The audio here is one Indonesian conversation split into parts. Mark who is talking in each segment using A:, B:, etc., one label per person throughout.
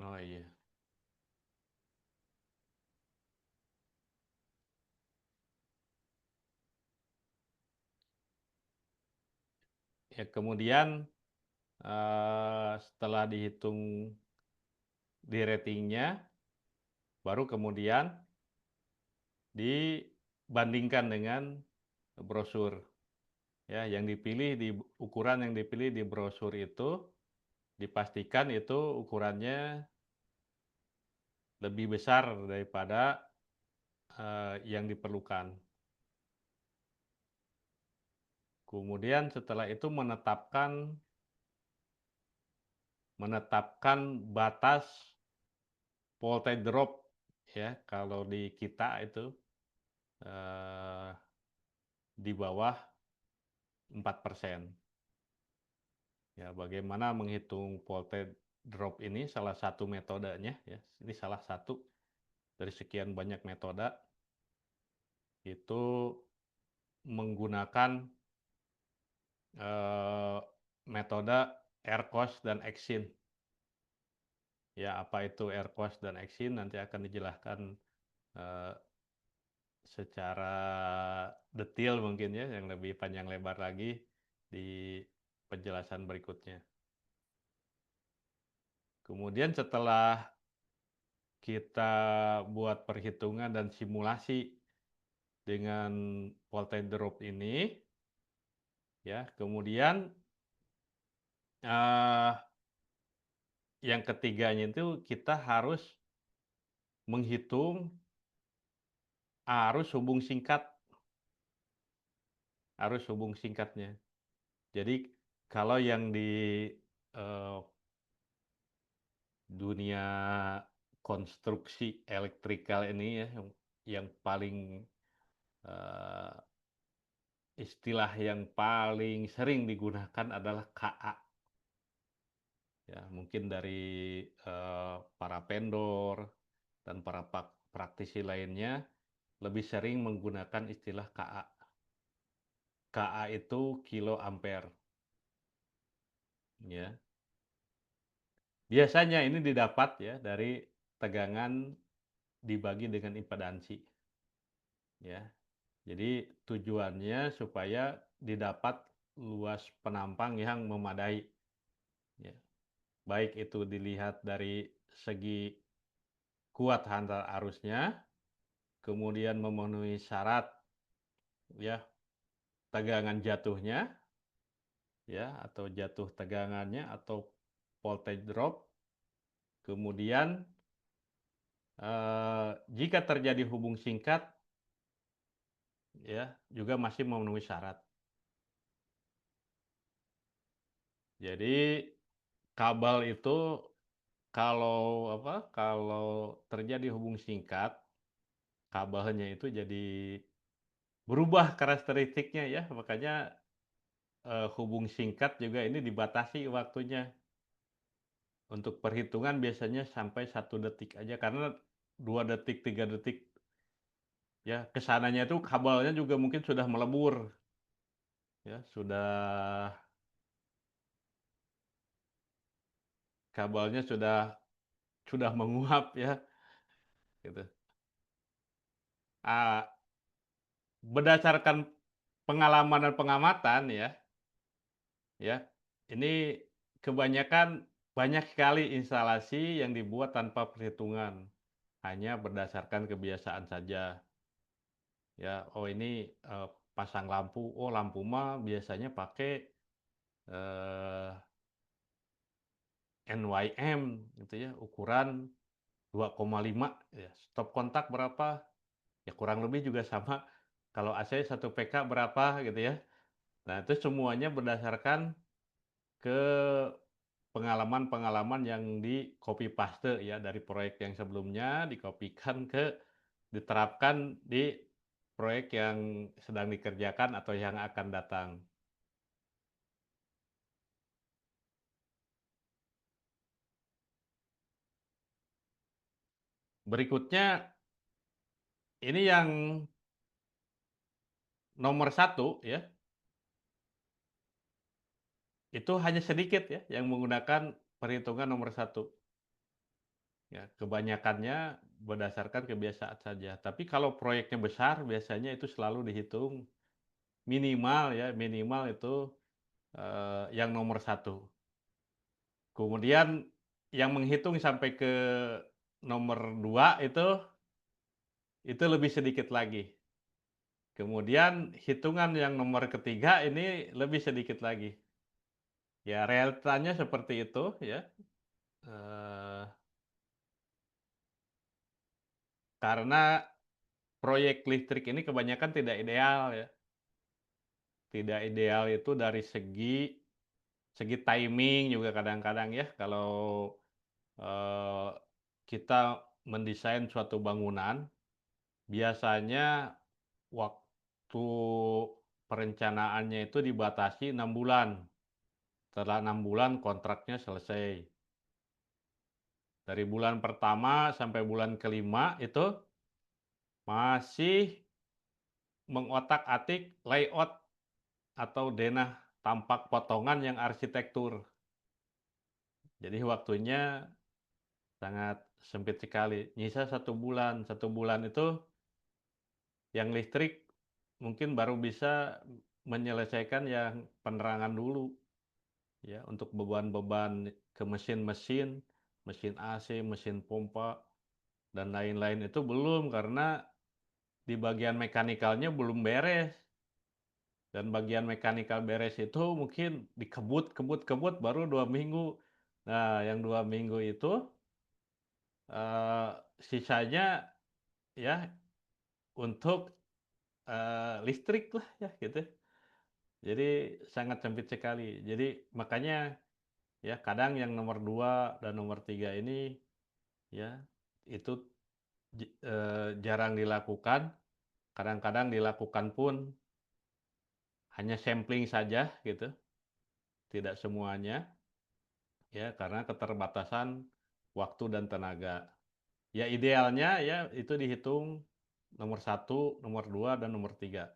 A: Oh iya. Ya kemudian setelah dihitung di ratingnya, baru kemudian dibandingkan dengan brosur. Ya, yang dipilih di ukuran yang dipilih di brosur itu dipastikan itu ukurannya lebih besar daripada yang diperlukan. Kemudian setelah itu menetapkan batas voltage drop, ya kalau di kita itu eh, di bawah 4%. Ya, bagaimana menghitung voltage drop ini salah satu metodenya, ya. Ini salah satu dari sekian banyak metode, itu menggunakan metode ERCOS dan EXIN. Ya, apa itu ERCOS dan EXIN nanti akan dijelaskan eh, secara detail mungkin ya, yang lebih panjang lebar lagi di penjelasan berikutnya. Kemudian setelah kita buat perhitungan dan simulasi dengan voltage drop ini, ya kemudian eh, yang ketiganya itu kita harus menghitung arus hubung singkatnya. Jadi kalau yang di eh, dunia konstruksi elektrikal ini ya, yang paling eh, istilah yang paling sering digunakan adalah KA. Ya, mungkin dari para vendor dan para praktisi lainnya lebih sering menggunakan istilah KA. KA itu kilo ampere. Ya. Biasanya ini didapat ya dari tegangan dibagi dengan impedansi. Ya. Jadi tujuannya supaya didapat luas penampang yang memadai. Ya. Baik itu dilihat dari segi kuat hantar arusnya, kemudian memenuhi syarat ya tegangan jatuhnya, ya atau jatuh tegangannya atau voltage drop. Kemudian jika terjadi hubung singkat, ya juga masih memenuhi syarat. Jadi kabel itu kalau terjadi hubung singkat, kabelnya itu jadi berubah karakteristiknya ya, makanya hubung singkat juga ini dibatasi waktunya. Untuk perhitungan biasanya sampai 1 detik aja, karena 2 detik 3 detik ya kesananya itu kabelnya juga mungkin sudah melebur, ya kabelnya sudah menguap ya gitu. Ah, berdasarkan pengalaman dan pengamatan ya ini kebanyakan banyak sekali instalasi yang dibuat tanpa perhitungan, hanya berdasarkan kebiasaan saja. Ya, oh ini pasang lampu, oh lampu mah biasanya pakai eh, NYM gitu ya, ukuran 2,5 ya. Stop kontak berapa? Ya kurang lebih juga sama. Kalau AC 1 PK berapa gitu ya. Nah, itu semuanya berdasarkan ke pengalaman-pengalaman yang di copy paste ya dari proyek yang sebelumnya diterapkan di proyek yang sedang dikerjakan atau yang akan datang. Berikutnya ini yang nomor satu ya, itu hanya sedikit ya yang menggunakan perhitungan nomor satu. Ya, kebanyakannya berdasarkan kebiasaan saja. Tapi kalau proyeknya besar, biasanya itu selalu dihitung minimal ya, minimal itu yang nomor satu. Kemudian yang menghitung sampai ke nomor dua itu lebih sedikit lagi. Kemudian hitungan yang nomor ketiga ini lebih sedikit lagi. Ya, realitanya seperti itu ya. Eh, karena proyek listrik ini kebanyakan tidak ideal ya. Tidak ideal itu dari segi segi timing juga kadang-kadang ya. Kalau eh, kita mendesain suatu bangunan, biasanya waktu perencanaannya itu dibatasi 6 bulan. Setelah 6 bulan kontraknya selesai. Dari bulan pertama sampai bulan kelima itu masih mengotak-atik layout atau denah tampak potongan yang arsitektur. Jadi waktunya sangat sempit sekali. Nyisa 1 bulan. 1 bulan itu yang listrik mungkin baru bisa menyelesaikan yang penerangan dulu. Ya, untuk beban-beban ke mesin-mesin, mesin AC, mesin pompa, dan lain-lain itu belum karena di bagian mekanikalnya belum beres. Dan bagian mekanikal beres itu mungkin dikebut baru 2 minggu. Nah, yang 2 minggu itu eh, sisanya ya untuk listrik lah ya gitu. Jadi sangat sempit sekali. Jadi makanya ya kadang yang nomor 2 dan nomor 3 ini ya itu jarang dilakukan. Kadang-kadang dilakukan pun hanya sampling saja gitu, tidak semuanya ya karena keterbatasan waktu dan tenaga. Ya idealnya ya itu dihitung nomor satu, nomor 2 dan nomor 3.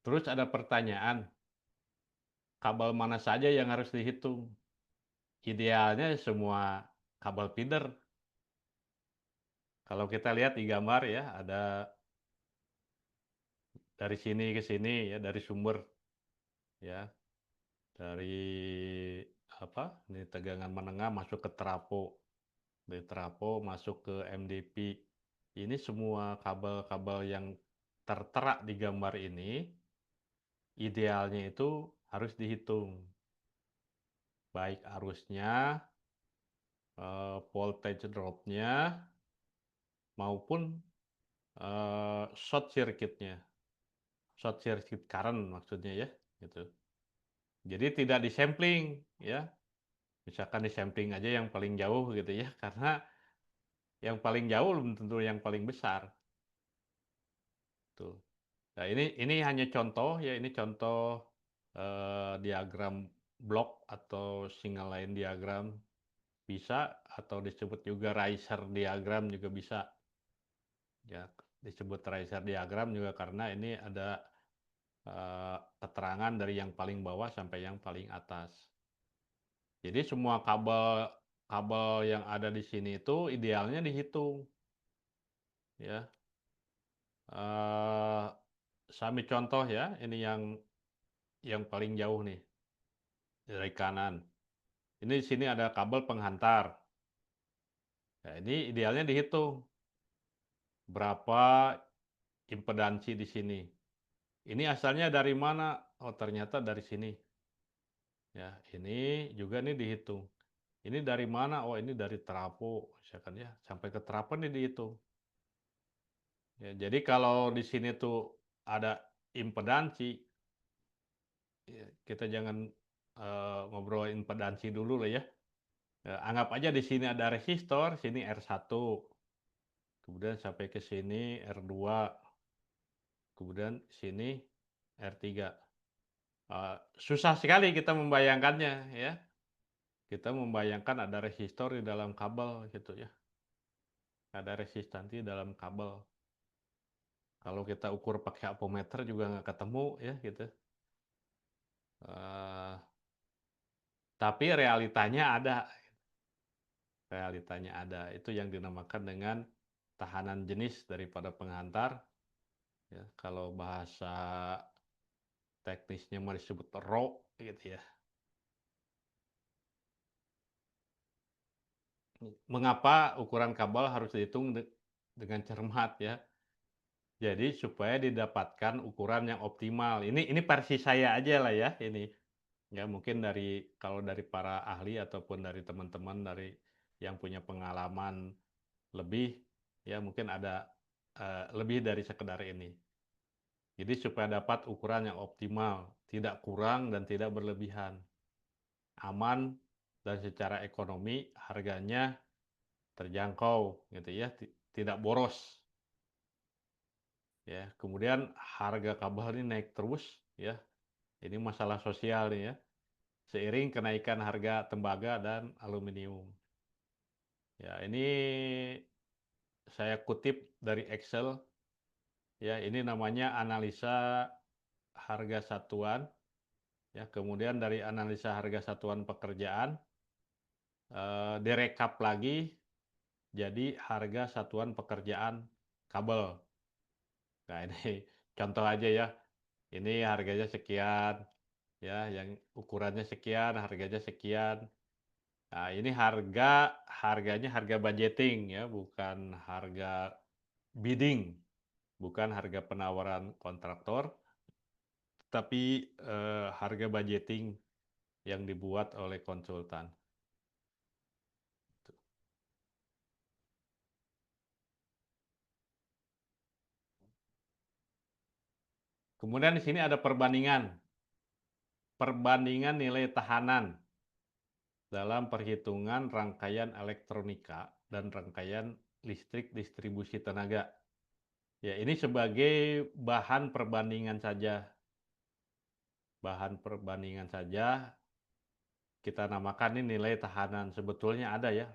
A: Terus ada pertanyaan, kabel mana saja yang harus dihitung? Idealnya semua kabel feeder. Kalau kita lihat di gambar ya, ada dari sini ke sini ya, dari sumber ya, dari apa? Ini tegangan menengah masuk ke trafo, dari trafo masuk ke MDP. Ini semua kabel-kabel yang tertera di gambar ini, idealnya itu harus dihitung, baik arusnya, voltage dropnya, maupun short circuitnya, short circuit current maksudnya ya, gitu. Jadi tidak disampling ya, misalkan disampling aja yang paling jauh gitu ya, karena yang paling jauh belum tentu yang paling besar. Tuh. Nah ini hanya contoh ya, ini contoh diagram blok atau single line diagram bisa, atau disebut juga riser diagram juga bisa. Ya, disebut riser diagram juga karena ini ada keterangan dari yang paling bawah sampai yang paling atas. Jadi semua kabel kabel yang ada di sini itu idealnya dihitung ya. Eh, Sami contoh ya, ini yang paling jauh nih dari kanan. Ini di sini ada kabel penghantar. Nah, ini idealnya dihitung berapa impedansi di sini. Ini asalnya dari mana? Oh, ternyata dari sini. Ya, ini juga nih dihitung. Ini dari mana? Oh, ini dari trafo, misalkan ya, sampai ke trafo nih dihitung. Ya, jadi kalau di sini tuh ada impedansi, ya, kita jangan ngobrol impedansi dulu lah ya. Anggap aja di sini ada resistor, sini R1, kemudian sampai ke sini R2, kemudian sini R3. Susah sekali kita membayangkannya ya. Kita membayangkan ada resistor di dalam kabel gitu ya. Ada resistansi dalam kabel. Kalau kita ukur pakai apometer juga nggak ketemu ya gitu. Eee, tapi realitanya ada. Itu yang dinamakan dengan tahanan jenis daripada penghantar, ya, kalau bahasa teknisnya mah disebut Rho gitu ya. Mengapa ukuran kabel harus dihitung dengan cermat ya? Jadi supaya didapatkan ukuran yang optimal. Ini versi saya aja lah ya ini. Ya mungkin kalau dari para ahli ataupun dari teman-teman yang punya pengalaman lebih, ya mungkin ada lebih dari sekedar ini. Jadi supaya dapat ukuran yang optimal, tidak kurang dan tidak berlebihan, aman dan secara ekonomi harganya terjangkau gitu ya, tidak boros ya. Kemudian harga kabel ini naik terus ya. Ini masalah sosial nih ya. Seiring kenaikan harga tembaga dan aluminium. Ya, ini saya kutip dari Excel ya, ini namanya analisa harga satuan ya. Kemudian dari analisa harga satuan pekerjaan direkap lagi jadi harga satuan pekerjaan kabel. Nah, ini contoh aja ya. Ini harganya sekian, ya, yang ukurannya sekian, harganya sekian. Nah, ini harganya harga budgeting ya, bukan harga bidding, bukan harga penawaran kontraktor, tapi harga budgeting yang dibuat oleh konsultan. Kemudian di sini ada perbandingan nilai tahanan dalam perhitungan rangkaian elektronika dan rangkaian listrik distribusi tenaga. Ya, ini sebagai bahan perbandingan saja kita namakan ini nilai tahanan. Sebetulnya ada ya,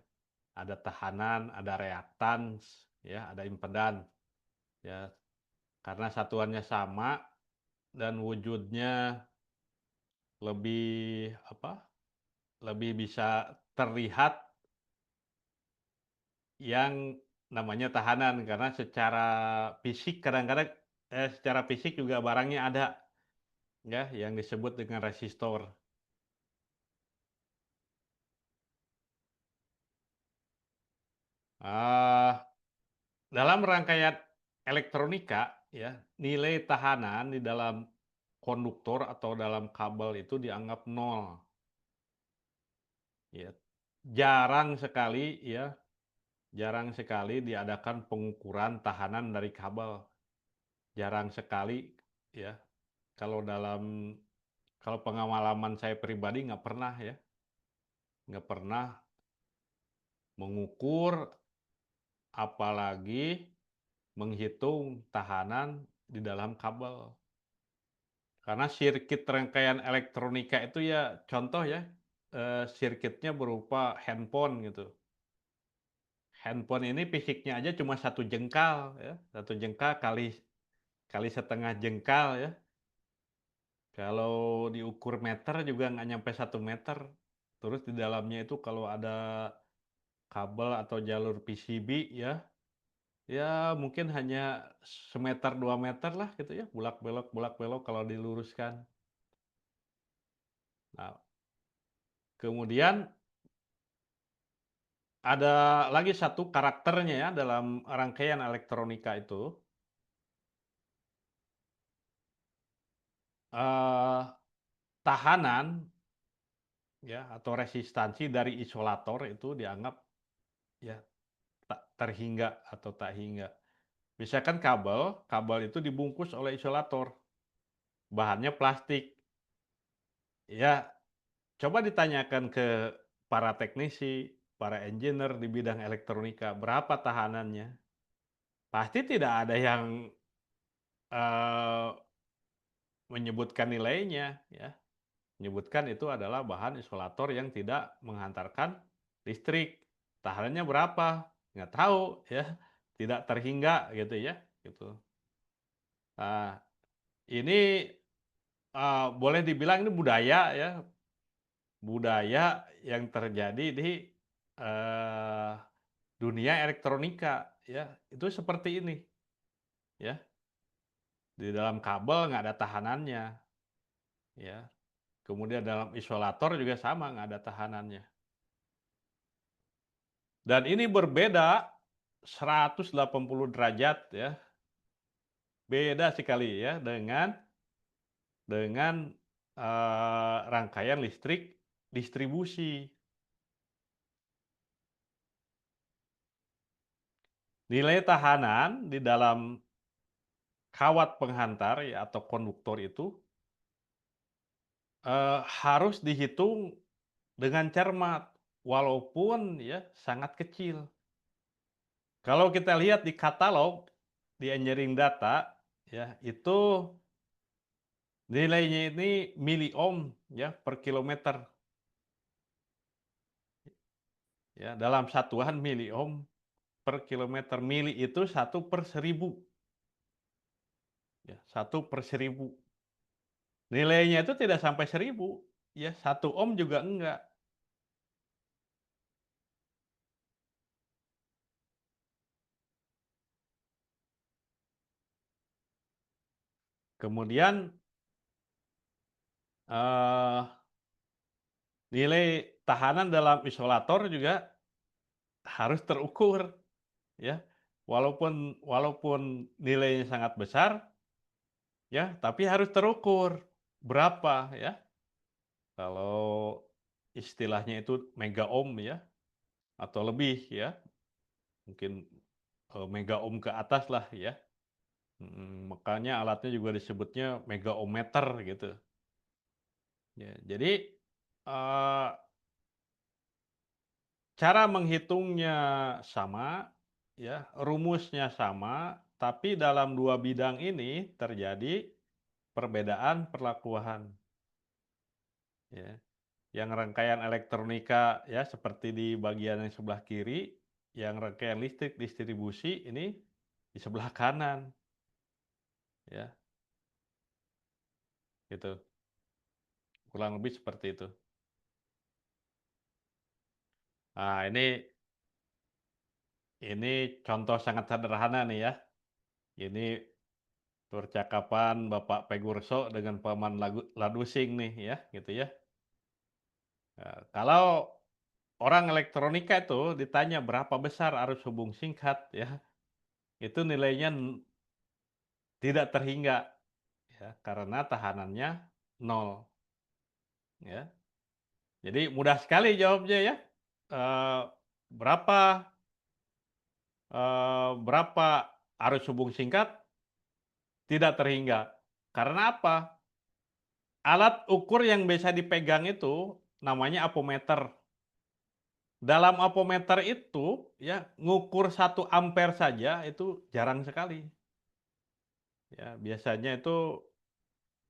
A: ada tahanan, ada reaktans, ya, ada impedan, ya. Karena satuannya sama dan wujudnya lebih apa? Lebih bisa terlihat yang namanya tahanan karena secara fisik juga barangnya ada ya yang disebut dengan resistor. Uh, dalam rangkaian elektronika ya, nilai tahanan di dalam konduktor atau dalam kabel itu dianggap nol. Ya. Jarang sekali diadakan pengukuran tahanan dari kabel. Jarang sekali ya. Kalau kalau pengalaman saya pribadi nggak pernah mengukur apalagi menghitung tahanan di dalam kabel. Karena sirkuit rangkaian elektronika itu ya contoh ya, sirkuitnya berupa handphone gitu. Handphone ini fisiknya aja cuma satu jengkal ya, satu jengkal kali kali setengah jengkal ya. Kalau diukur meter juga nggak nyampe 1 meter. Terus di dalamnya itu kalau ada kabel atau jalur PCB ya, ya mungkin hanya semeter 2 meter lah gitu ya, bulak belok kalau diluruskan. Nah, kemudian ada lagi satu karakternya ya dalam rangkaian elektronika itu, eh, tahanan ya atau resistansi dari isolator itu dianggap ya tak terhingga atau tak hingga. Misalkan kabel itu dibungkus oleh isolator, bahannya plastik. Ya, coba ditanyakan ke para teknisi, para engineer di bidang elektronika, berapa tahanannya? Pasti tidak ada yang eh, menyebutkan nilainya, ya. Menyebutkan itu adalah bahan isolator yang tidak menghantarkan listrik. Tahanannya berapa? Nggak tahu, ya. Tidak terhingga gitu ya, gitu. Nah, ini, boleh dibilang ini budaya ya, budaya yang terjadi di, eee, dunia elektronika ya, itu seperti ini ya, di dalam kabel nggak ada tahanannya ya, kemudian dalam isolator juga sama nggak ada tahanannya. Dan ini berbeda 180 derajat ya, beda sekali ya dengan rangkaian listrik distribusi. Nilai tahanan di dalam kawat penghantar ya atau konduktor itu, harus dihitung dengan cermat, walaupun ya sangat kecil. Kalau kita lihat di katalog, di engineering data, ya itu nilainya ini miliohm ya per kilometer, ya dalam satuan miliohm per kilometer. Mili itu 1/1000, ya 1/1000. Nilainya itu tidak sampai 1000, ya 1 ohm juga enggak. Kemudian, eee, nilai tahanan dalam isolator juga harus terukur, ya. Walaupun walaupun nilainya sangat besar, ya, tapi harus terukur. Berapa, ya. Kalau istilahnya itu mega ohm ya, atau lebih ya, mungkin, mega ohm ke atas lah ya. Makanya alatnya juga disebutnya mega ohmmeter gitu. Ya, jadi, eee, cara menghitungnya sama, ya, rumusnya sama, tapi dalam 2 bidang ini terjadi perbedaan perlakuan, ya. Yang rangkaian elektronika ya seperti di bagian yang sebelah kiri, yang rangkaian listrik distribusi ini di sebelah kanan, ya, gitu. Kurang lebih seperti itu. Nah, ini contoh sangat sederhana nih ya. Ini percakapan Bapak Pegurso dengan Paman Ladusing nih ya, gitu ya. Kalau orang elektronika itu ditanya berapa besar arus hubung singkat ya, itu nilainya tidak terhingga ya, karena tahanannya nol ya. Jadi mudah sekali jawabnya ya. Eee, berapa, berapa arus hubung singkat? Tidak terhingga. Karena apa? Alat ukur yang bisa dipegang itu namanya apometer. Dalam apometer itu ya ngukur 1 ampere saja itu jarang sekali. Ya, biasanya itu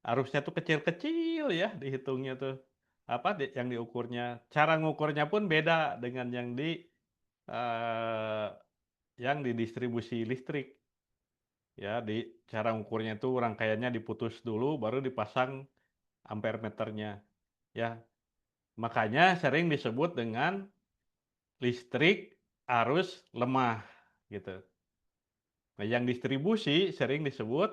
A: arusnya tuh kecil-kecil ya dihitungnya tuh. Apa, yang diukurnya. Cara ngukurnya pun beda dengan eee, yang di distribusi listrik. Ya, cara ngukurnya itu rangkaiannya diputus dulu baru dipasang ampere meternya. Ya, makanya sering disebut dengan listrik arus lemah, gitu. Nah, yang distribusi sering disebut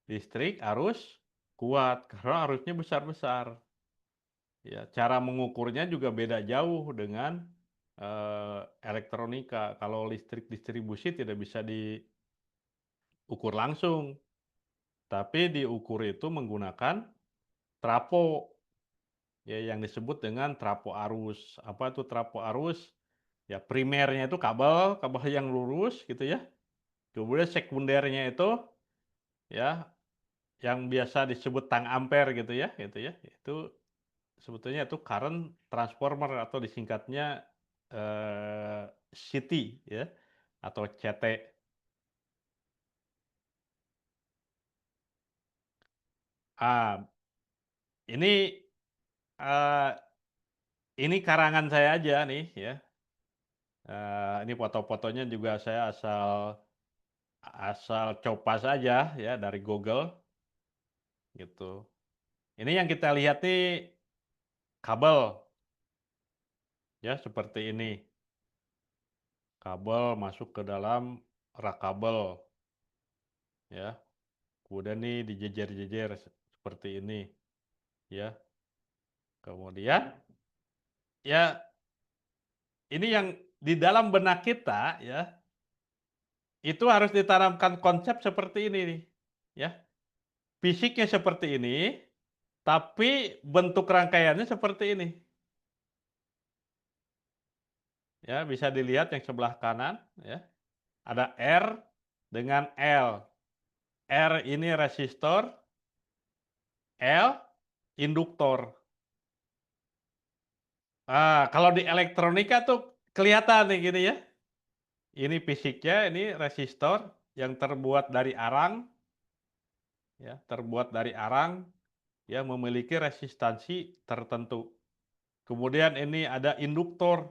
A: listrik arus kuat, karena arusnya besar-besar. Ya, cara mengukurnya juga beda jauh dengan, elektronika. Kalau listrik distribusi tidak bisa diukur langsung, tapi diukur itu menggunakan trafo, ya yang disebut dengan trafo arus. Apa itu trafo arus? Ya primernya itu kabel, kabel yang lurus gitu ya. Kemudian sekundernya itu ya yang biasa disebut tang ampere gitu ya. Itu sebetulnya itu current transformer atau disingkatnya CT ya atau CT. Ah, ini eh, ini karangan saya aja nih ya. Ini foto-fotonya juga saya asal asal coba saja ya dari Google gitu. Ini yang kita lihat nih kabel ya seperti ini. Kabel masuk ke dalam rak kabel ya. Kemudian nih dijejer-jejer seperti ini ya. Kemudian ya ini yang di dalam benak kita ya, itu harus ditanamkan konsep seperti ini nih ya. Fisiknya seperti ini, tapi bentuk rangkaiannya seperti ini. Ya, bisa dilihat yang sebelah kanan ya. Ada R dengan L. R ini resistor, L induktor. Kalau di elektronika tuh kelihatan nih gini ya. Ini fisiknya, ini resistor yang terbuat dari arang, ya, terbuat dari arang, ya, memiliki resistansi tertentu. Kemudian ini ada induktor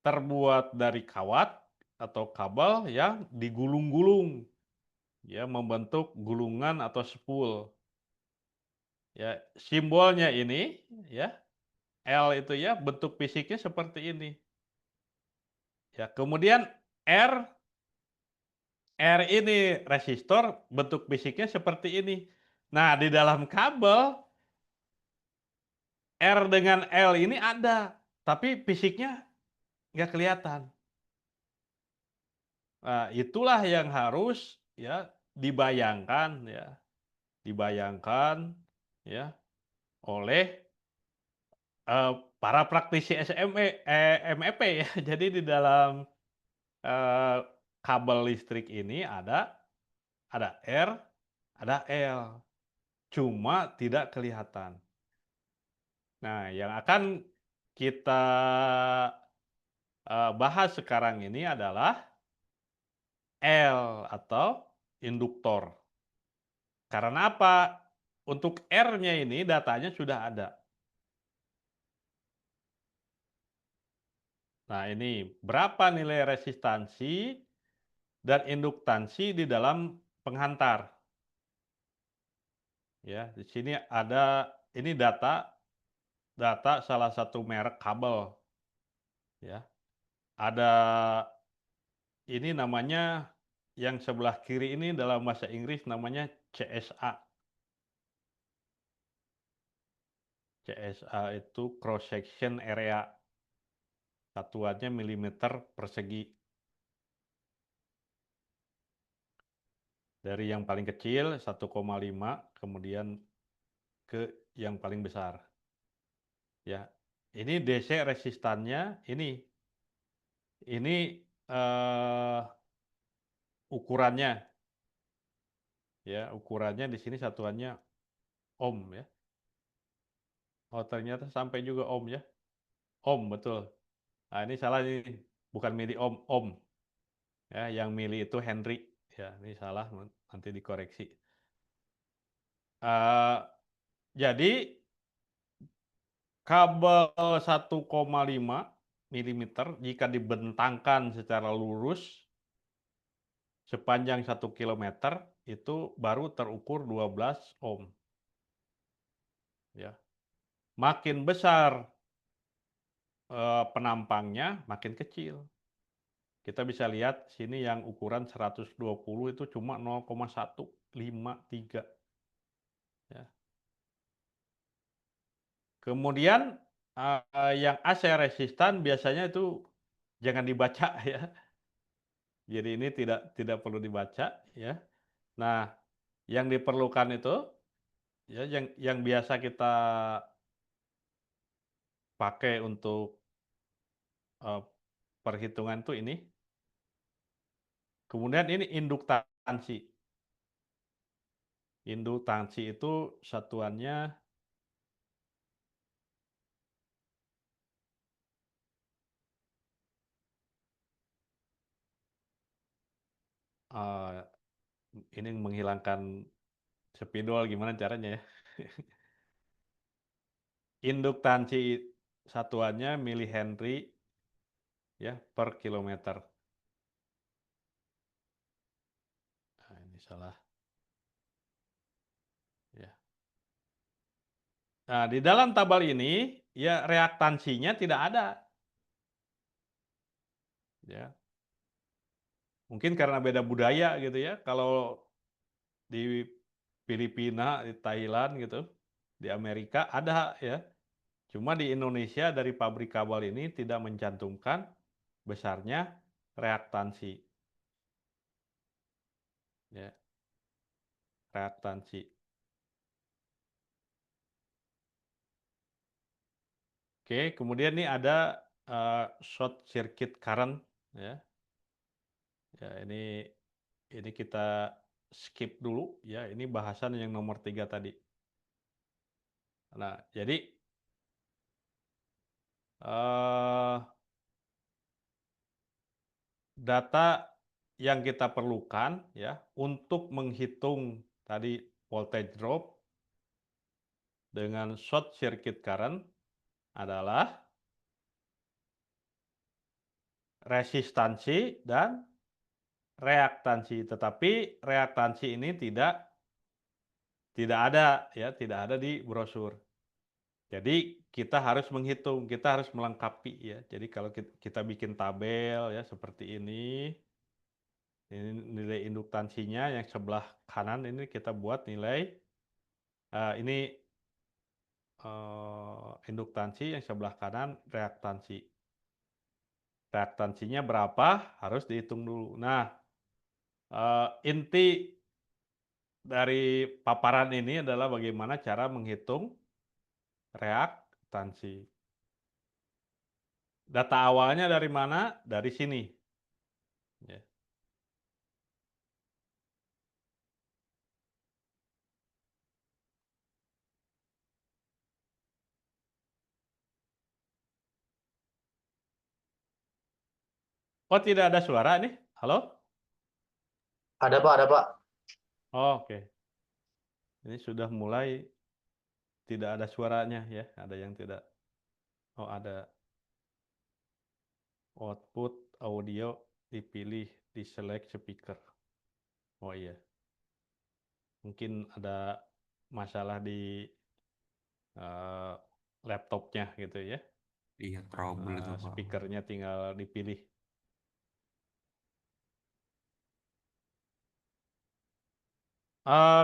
A: terbuat dari kawat atau kabel yang digulung-gulung, ya, membentuk gulungan atau spool. Ya, simbolnya ini, ya, L itu ya, bentuk fisiknya seperti ini. Ya, kemudian R R ini resistor, bentuk fisiknya seperti ini. Nah, di dalam kabel R dengan L ini ada, tapi fisiknya nggak kelihatan. Nah, itulah yang harus ya dibayangkan ya, dibayangkan ya oleh para praktisi MEP ya. Jadi di dalam eh, kabel listrik ini ada R, ada L, cuma tidak kelihatan. Nah, yang akan kita bahas sekarang ini adalah L atau induktor. Karena apa? Untuk R-nya ini datanya sudah ada. Nah, ini berapa nilai resistansi dan induktansi di dalam penghantar. Ya, di sini ada ini data data salah satu merek kabel ya. Ada ini namanya yang sebelah kiri ini dalam bahasa Inggris namanya CSA. CSA itu cross section area. Satuannya milimeter persegi. Dari yang paling kecil 1,5 kemudian ke yang paling besar. Ya. Ini DC resistannya ini eh, ukurannya ya, ukurannya di sini satuannya ohm ya. Oh, ternyata sampai juga ohm ya. Ohm betul. Nah, ini salah ini. Bukan mili ohm, ohm. Ya, yang mili itu Henry. Ya, ini salah nanti dikoreksi. Eh, jadi kabel 1,5 milimeter jika dibentangkan secara lurus sepanjang 1 kilometer itu baru terukur 12 ohm. Ya. Makin besar penampangnya, makin kecil. Kita bisa lihat sini yang ukuran 120 itu cuma 0,153. Ya. Kemudian yang AC resistan biasanya itu jangan dibaca ya. Jadi ini tidak tidak perlu dibaca ya. Nah, yang diperlukan itu ya yang biasa kita pakai untuk eh, perhitungan tuh ini. Kemudian ini induktansi. Induktansi itu satuannya eh, ini menghilangkan spidol gimana caranya ya? Induktansi satuannya milihenry ya per kilometer. ini salah. Ya. Nah, di dalam tabel ini, ya reaktansinya tidak ada. Ya. Mungkin karena beda budaya gitu ya. Kalau di Filipina, di Thailand gitu, di Amerika ada ya. Cuma di Indonesia dari pabrik kabel ini tidak mencantumkan besarnya reaktansi. Ya, reaktansi. Oke, kemudian ini ada short circuit current ya. Ya, ini kita skip dulu ya. Ini bahasan yang nomor 3 tadi. Nah, jadi eh data yang kita perlukan ya untuk menghitung tadi voltage drop dengan short circuit current adalah resistansi dan reaktansi. Tetapi reaktansi ini tidak ada ya, tidak ada di brosur. Jadi kita harus menghitung, kita harus melengkapi ya. Jadi kalau kita bikin tabel ya seperti ini nilai induktansinya yang sebelah kanan ini kita buat nilai ini induktansi, yang sebelah kanan reaktansi. Reaktansinya berapa harus dihitung dulu. Nah, inti dari paparan ini adalah bagaimana cara menghitung reaktansi. Data awalnya dari mana? Dari sini. Ya. Oh, tidak ada suara nih? Halo?
B: Ada Pak.
A: Oh, oke. Ini sudah mulai tidak ada suaranya ya. Ada yang tidak. Oh, ada output audio dipilih di select speaker. Oh iya. Mungkin ada masalah di laptopnya gitu ya.
C: Iya, trouble itu Pak.
A: Speakernya tinggal dipilih.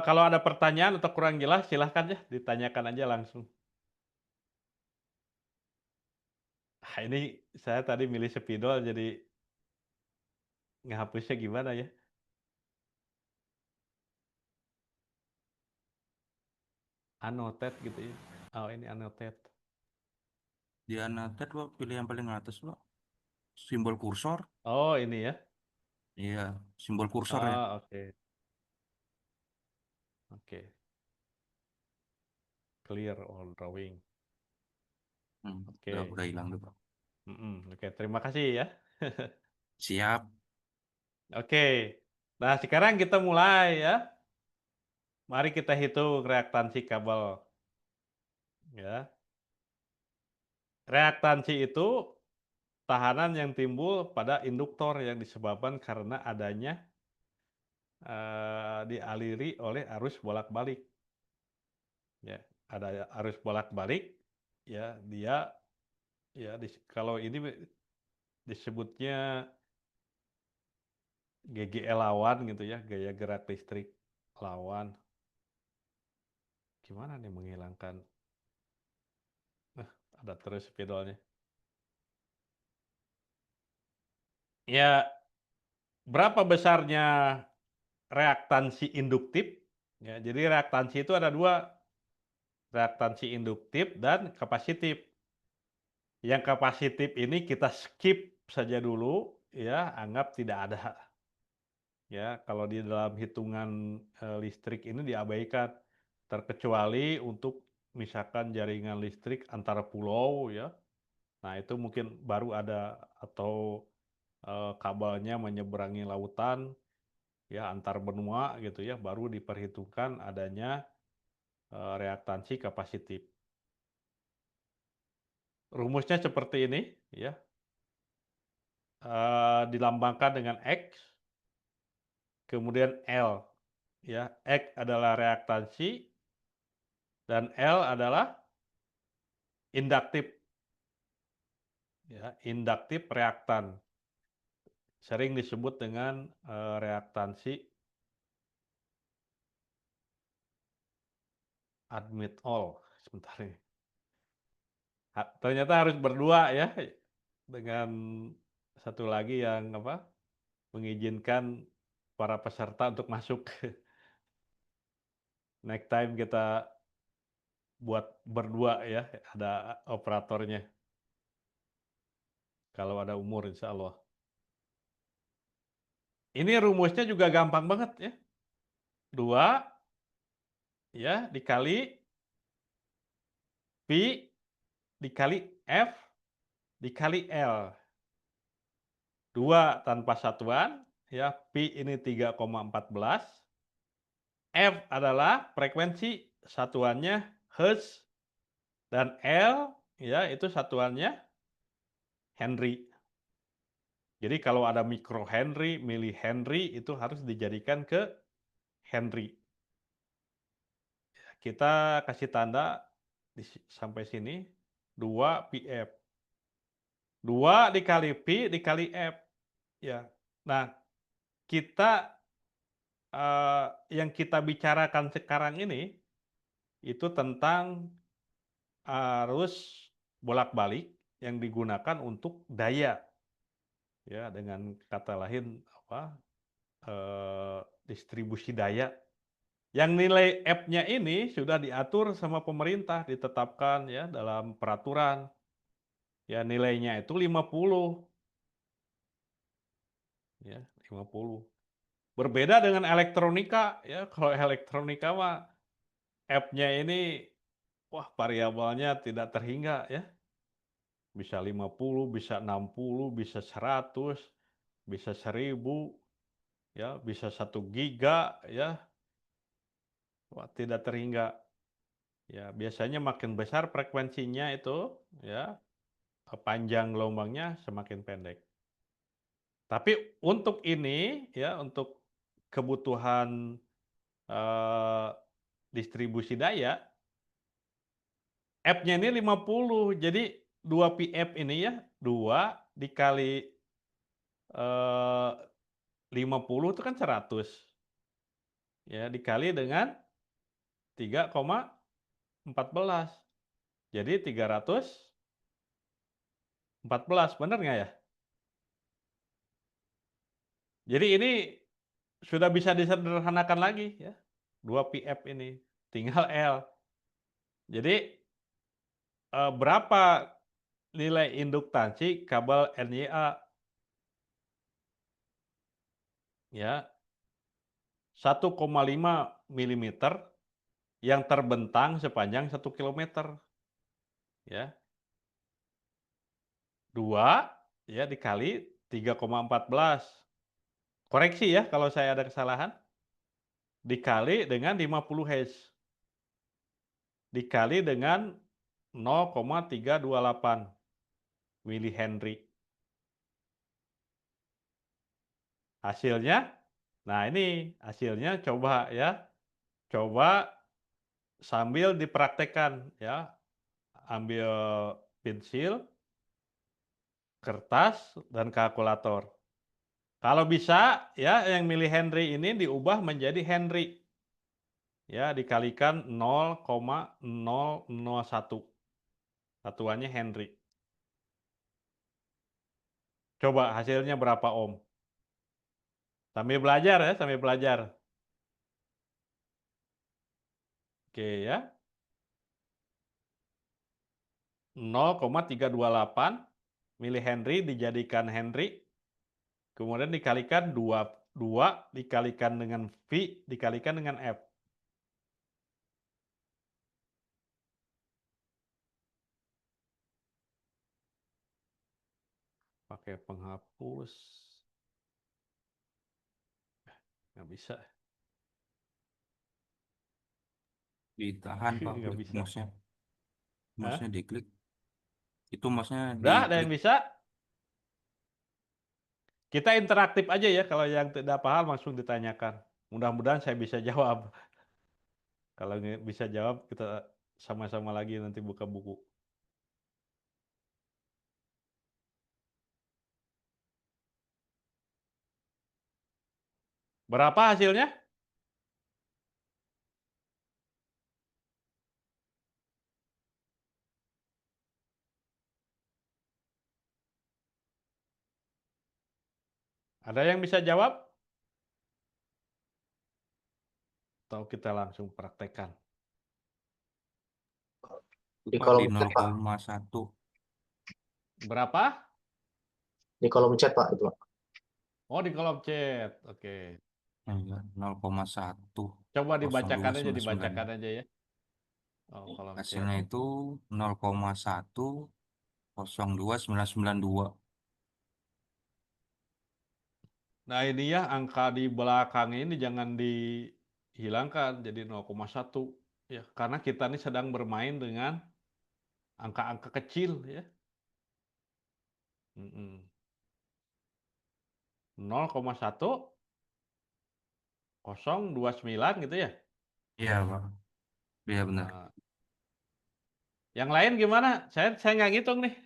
A: Kalau ada pertanyaan atau kurang jelas silahkan ya ditanyakan aja langsung. Nah, ini saya tadi milih spidol jadi ngehapusnya gimana ya? Annotate gitu ya. Oh, ini annotate.
C: Di annotate Pak, pilih yang paling atas Pak. Simbol kursor.
A: Oh, ini ya.
C: Iya, simbol kursor ya.
A: Oh, oke. Oke. Clear all drawing. Oke.
C: Udah hilang tuh Pak.
A: Oke, terima kasih ya.
C: Siap.
A: Oke. Nah, sekarang kita mulai ya. Mari kita hitung reaktansi kabel. Ya. Reaktansi itu tahanan yang timbul pada induktor yang disebabkan karena adanya dialiri oleh arus bolak-balik. Ya, ada arus bolak-balik, ya dia ya kalau ini disebutnya GGL lawan gitu ya, gaya gerak listrik lawan. Gimana nih menghilangkan? Ada terus spidolnya. Ya, berapa besarnya reaktansi induktif? Ya, jadi reaktansi itu ada dua, reaktansi induktif dan kapasitif. Yang kapasitif ini kita skip saja dulu, ya, anggap tidak ada. Ya, kalau di dalam hitungan listrik ini diabaikan, terkecuali untuk misalkan jaringan listrik antara pulau, ya. Nah, itu mungkin baru ada atau kabelnya menyeberangi lautan, ya antar benua gitu ya, baru diperhitungkan adanya reaktansi kapasitif. Rumusnya seperti ini, ya. Dilambangkan dengan X, kemudian L. ya, X adalah reaktansi, dan L adalah induktif. Ya, induktif reaktan. Sering disebut dengan reaktansi admit all. Sebentar nih. Ternyata harus berdua ya, dengan satu lagi yang apa, mengizinkan para peserta untuk masuk. Next time kita buat berdua ya, ada operatornya. Kalau ada umur insya Allah. Ini rumusnya juga gampang banget ya. 2 ya dikali Pi dikali F dikali L. 2 tanpa satuan, ya, Pi ini 3,14. F adalah frekuensi, satuannya Hertz, dan L ya itu satuannya Henry. Jadi kalau ada mikrohenry, milihenry itu harus dijadikan ke Henry. Kita kasih tanda sampai sini 2 PF. 2 dikali Pi dikali F. Ya. Nah, kita yang kita bicarakan sekarang ini itu tentang arus bolak-balik yang digunakan untuk daya. Ya, dengan kata lain apa? Distribusi daya. Yang nilai F-nya ini sudah diatur sama pemerintah, ditetapkan ya dalam peraturan. Ya, nilainya itu 50. Ya, 50. Berbeda dengan elektronika ya. Kalau elektronika mah F-nya ini wah variabelnya tidak terhingga ya. Bisa 50, bisa 60, bisa 100, bisa 1000, ya, bisa 1 giga ya. Wah, tidak terhingga. Ya, biasanya makin besar frekuensinya itu ya, panjang gelombangnya semakin pendek. Tapi untuk ini ya, untuk kebutuhan eh, distribusi daya, F-nya ini 50. Jadi 2 PF ini ya, 2 dikali 50 itu kan 100. Ya, dikali dengan 3,14. Jadi 314, benar nggak ya? Jadi ini sudah bisa disederhanakan lagi ya. 2 PF ini, tinggal L. Jadi berapa nilai induktansi kabel NYA? Ya, 1,5 mm yang terbentang sepanjang 1 km. Ya. 2 ya dikali 3,14. Koreksi ya kalau saya ada kesalahan. Dikali dengan 50 Hz. Dikali dengan 0,328 milihenry. Hasilnya, nah ini hasilnya coba ya. Coba sambil dipraktekkan ya. Ambil pensil, kertas, dan kalkulator. Kalau bisa ya yang milihenry ini diubah menjadi Henry. Ya, dikalikan 0,001. Satuannya Henry. Coba hasilnya berapa ohm? Sambil belajar ya, sambil belajar. Oke ya. 0,328 milihenry dijadikan Henry. Kemudian dikalikan 2 dikalikan dengan V dikalikan dengan F. Pakai penghapus. Nggak bisa.
C: Ditahan Pak,
A: Nggak
C: klik
A: bisa.
C: mouse-nya. Mouse-nya
A: Hah?
C: diklik. Itu mouse-nya
A: Udah, ada yang
C: diklik.
A: bisa? Kita interaktif aja ya, kalau yang tidak paham langsung ditanyakan. Mudah-mudahan saya bisa jawab. Kalau nggak bisa jawab, kita sama-sama lagi nanti buka buku. Berapa hasilnya? Ada yang bisa jawab? Atau kita langsung praktekkan?
B: Di
C: Pak, di
B: kolom chat, Pak.
C: 0,1.
A: Berapa?
B: Di kolom chat, Pak, itu, Pak.
A: Oh, di kolom chat. Oke.
C: Iya, 0,1.
A: Coba
C: 02
A: dibacakan
C: 99.
A: aja ya. Oh, kolom chat.
C: Hasilnya itu 0,102,992.
A: Nah, ini ya angka di belakang ini jangan dihilangkan jadi 0,1 ya, karena kita ini sedang bermain dengan angka-angka kecil ya. 0,1029 gitu ya.
C: Iya, Pak. Iya, benar.
A: Nah, yang lain gimana? Saya nggak ngitung nih.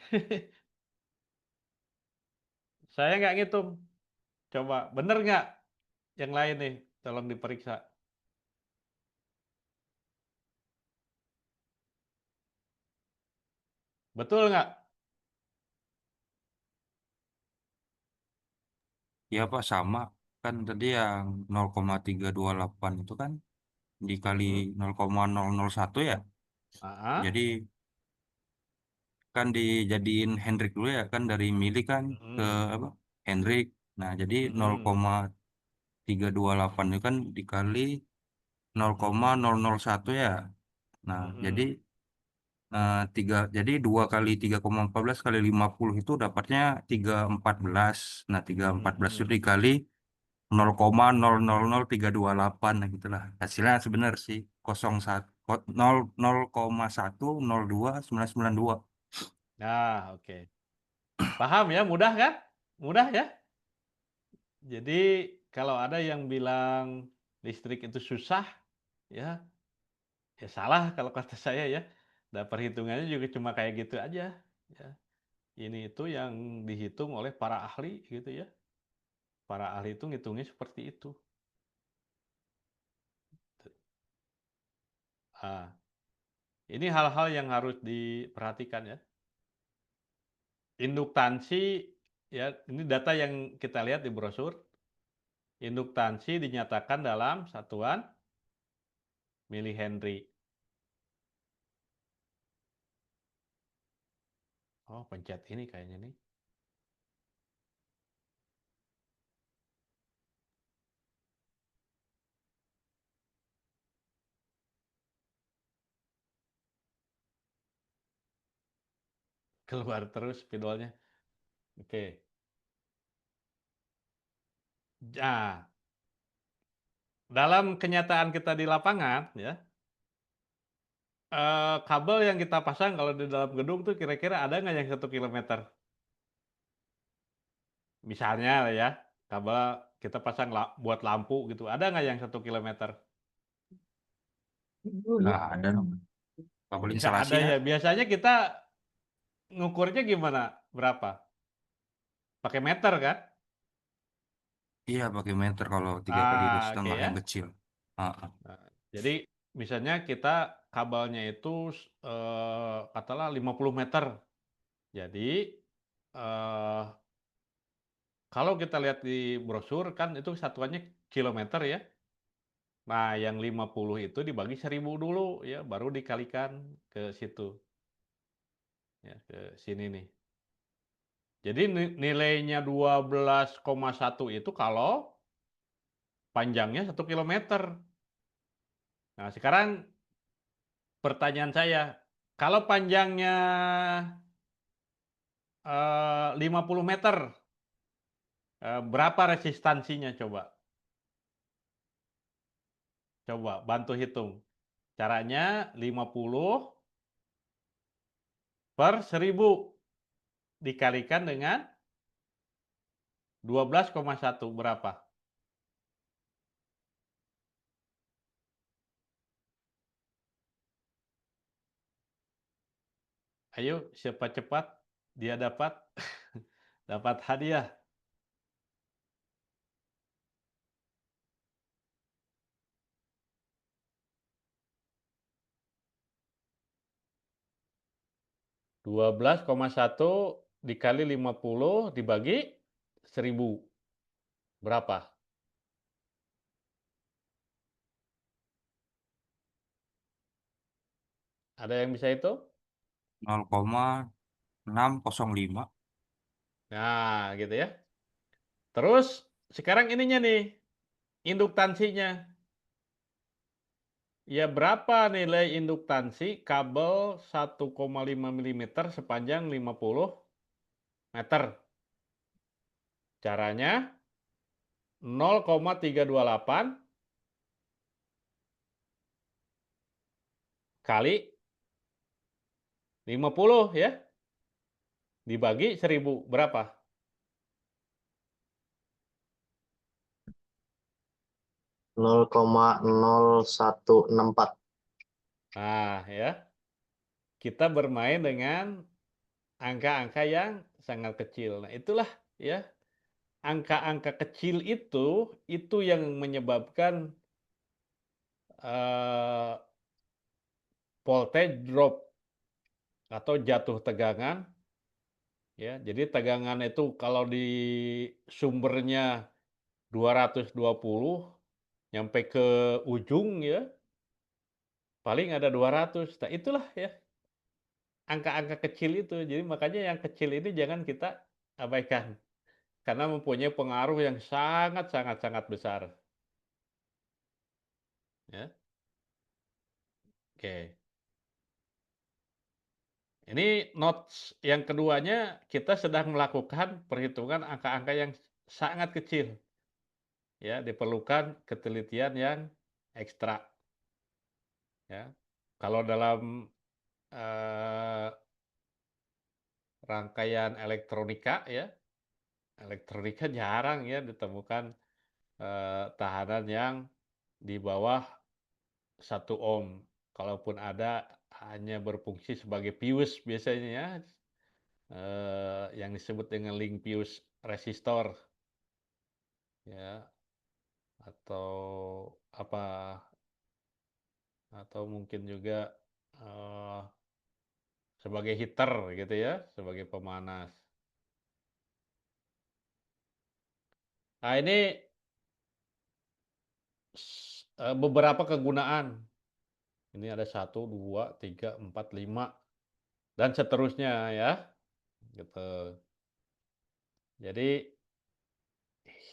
A: Saya nggak ngitung. Coba bener nggak yang lain nih? Tolong diperiksa. Betul nggak?
C: Iya, Pak, sama. Kan tadi yang 0,328 itu kan dikali
A: Hmm.
C: 0,001 ya.
A: Ah,
C: Jadi kan dijadiin Hendrik dulu ya, kan dari Mili kan ke
A: mm,
C: apa? Hendrik. Nah, jadi
A: mm,
C: 0,328 itu kan dikali 0,001 ya. Nah, jadi
A: mm,
C: 2 kali 3,14 kali 50 itu dapatnya 314. Nah, 314 itu
A: mm.
C: dikali 0,000328, nah gitulah. Hasilnya sebenarnya sih 0,102,992.
A: Nah, oke. Paham ya? Mudah kan? Mudah ya? Jadi kalau ada yang bilang listrik itu susah, ya, ya salah kalau kata saya ya. Dan perhitungannya juga cuma kayak gitu aja. Ya. Ini itu yang dihitung oleh para ahli gitu ya. Para ahli itu ngitungnya seperti itu. Ah, ini hal-hal yang harus diperhatikan ya. Induktansi, ya, ini data yang kita lihat di brosur. Induktansi dinyatakan dalam satuan milihenry. Oh, pencet ini kayaknya nih. Keluar terus spidolnya. Oke. Nah, dalam kenyataan kita di lapangan, ya, kabel yang kita pasang kalau di dalam gedung tuh kira-kira ada nggak yang 1 kilometer? Misalnya lah ya, kabel kita pasang buat lampu gitu, ada nggak yang 1 kilometer?
C: Nggak ada dong. Kabel
A: Nggak
C: instalasi
A: ada
C: ya?
A: ya. Biasanya kita ngukurnya gimana? Berapa? Pakai meter kan?
C: Iya, pakai meter kalau 3 kali 2,5
A: Oke
C: yang
A: ya.
C: kecil. Ah, ah.
A: Nah, jadi misalnya kita kabelnya itu katalah 50 meter. Jadi eh, kalau kita lihat di brosur kan itu satuannya kilometer ya. Nah, yang 50 itu dibagi 1000 dulu ya, baru dikalikan ke situ. Ya, ke sini nih. Jadi nilainya 12,1 itu kalau panjangnya 1 kilometer. Nah, sekarang pertanyaan saya, kalau panjangnya 50 meter, berapa resistansinya coba? Coba bantu hitung. Caranya 50 per 1000 dikalikan dengan 12,1 berapa? Ayo, siapa cepat, dia dapat dapat hadiah. Dua belas koma satu dikali 50 dibagi 1000. Berapa? Ada yang bisa itu?
C: 0,605.
A: Nah, gitu ya. Terus sekarang ininya nih, induktansinya. Ya, berapa nilai induktansi kabel 1,5 mm sepanjang 50 meter? Caranya 0,328 kali 50 ya, dibagi 1000. Berapa?
B: 0,0164.
A: Nah, ya. Kita bermain dengan angka-angka yang sangat kecil. Nah, itulah ya, angka-angka kecil itu yang menyebabkan voltage drop atau jatuh tegangan ya. Jadi tegangan itu kalau di sumbernya 220 nyampe ke ujung ya, paling ada 200. Nah, itulah ya angka-angka kecil itu. Jadi makanya yang kecil ini jangan kita abaikan karena mempunyai pengaruh yang sangat sangat sangat besar. Ya. Oke. Ini notes yang keduanya, kita sedang melakukan perhitungan angka-angka yang sangat kecil. Ya, diperlukan ketelitian yang ekstra. Ya. Kalau dalam eh, rangkaian elektronika ya, elektronika jarang ya ditemukan tahanan yang di bawah 1 ohm. Kalaupun ada hanya berfungsi sebagai fuse biasanya ya, yang disebut dengan link fuse resistor ya, atau apa, atau mungkin juga sebagai heater gitu ya, sebagai pemanas. Nah, ini beberapa kegunaan. Ini ada 1, 2, 3, 4, 5 dan seterusnya ya. Gitu. Jadi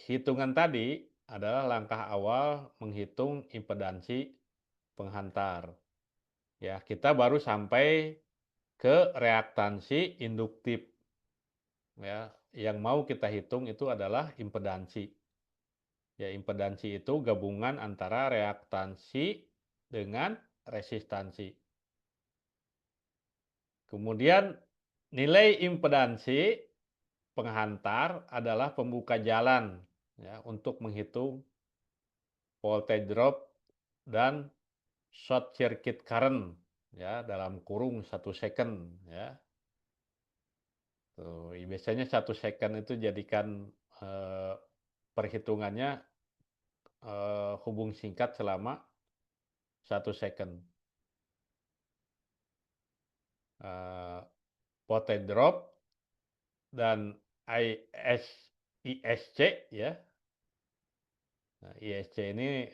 A: hitungan tadi adalah langkah awal menghitung impedansi penghantar. Ya, kita baru sampai ke reaktansi induktif. Ya, yang mau kita hitung itu adalah impedansi. Ya, impedansi itu gabungan antara reaktansi dengan resistansi. Kemudian nilai impedansi penghantar adalah pembuka jalan ya, untuk menghitung voltage drop dan short circuit current ya, dalam kurung 1 second ya. Tuh, biasanya 1 second itu jadikan eh, perhitungannya hubung singkat selama 1 second. Voltage drop dan ISC ya. Nah, ISC ini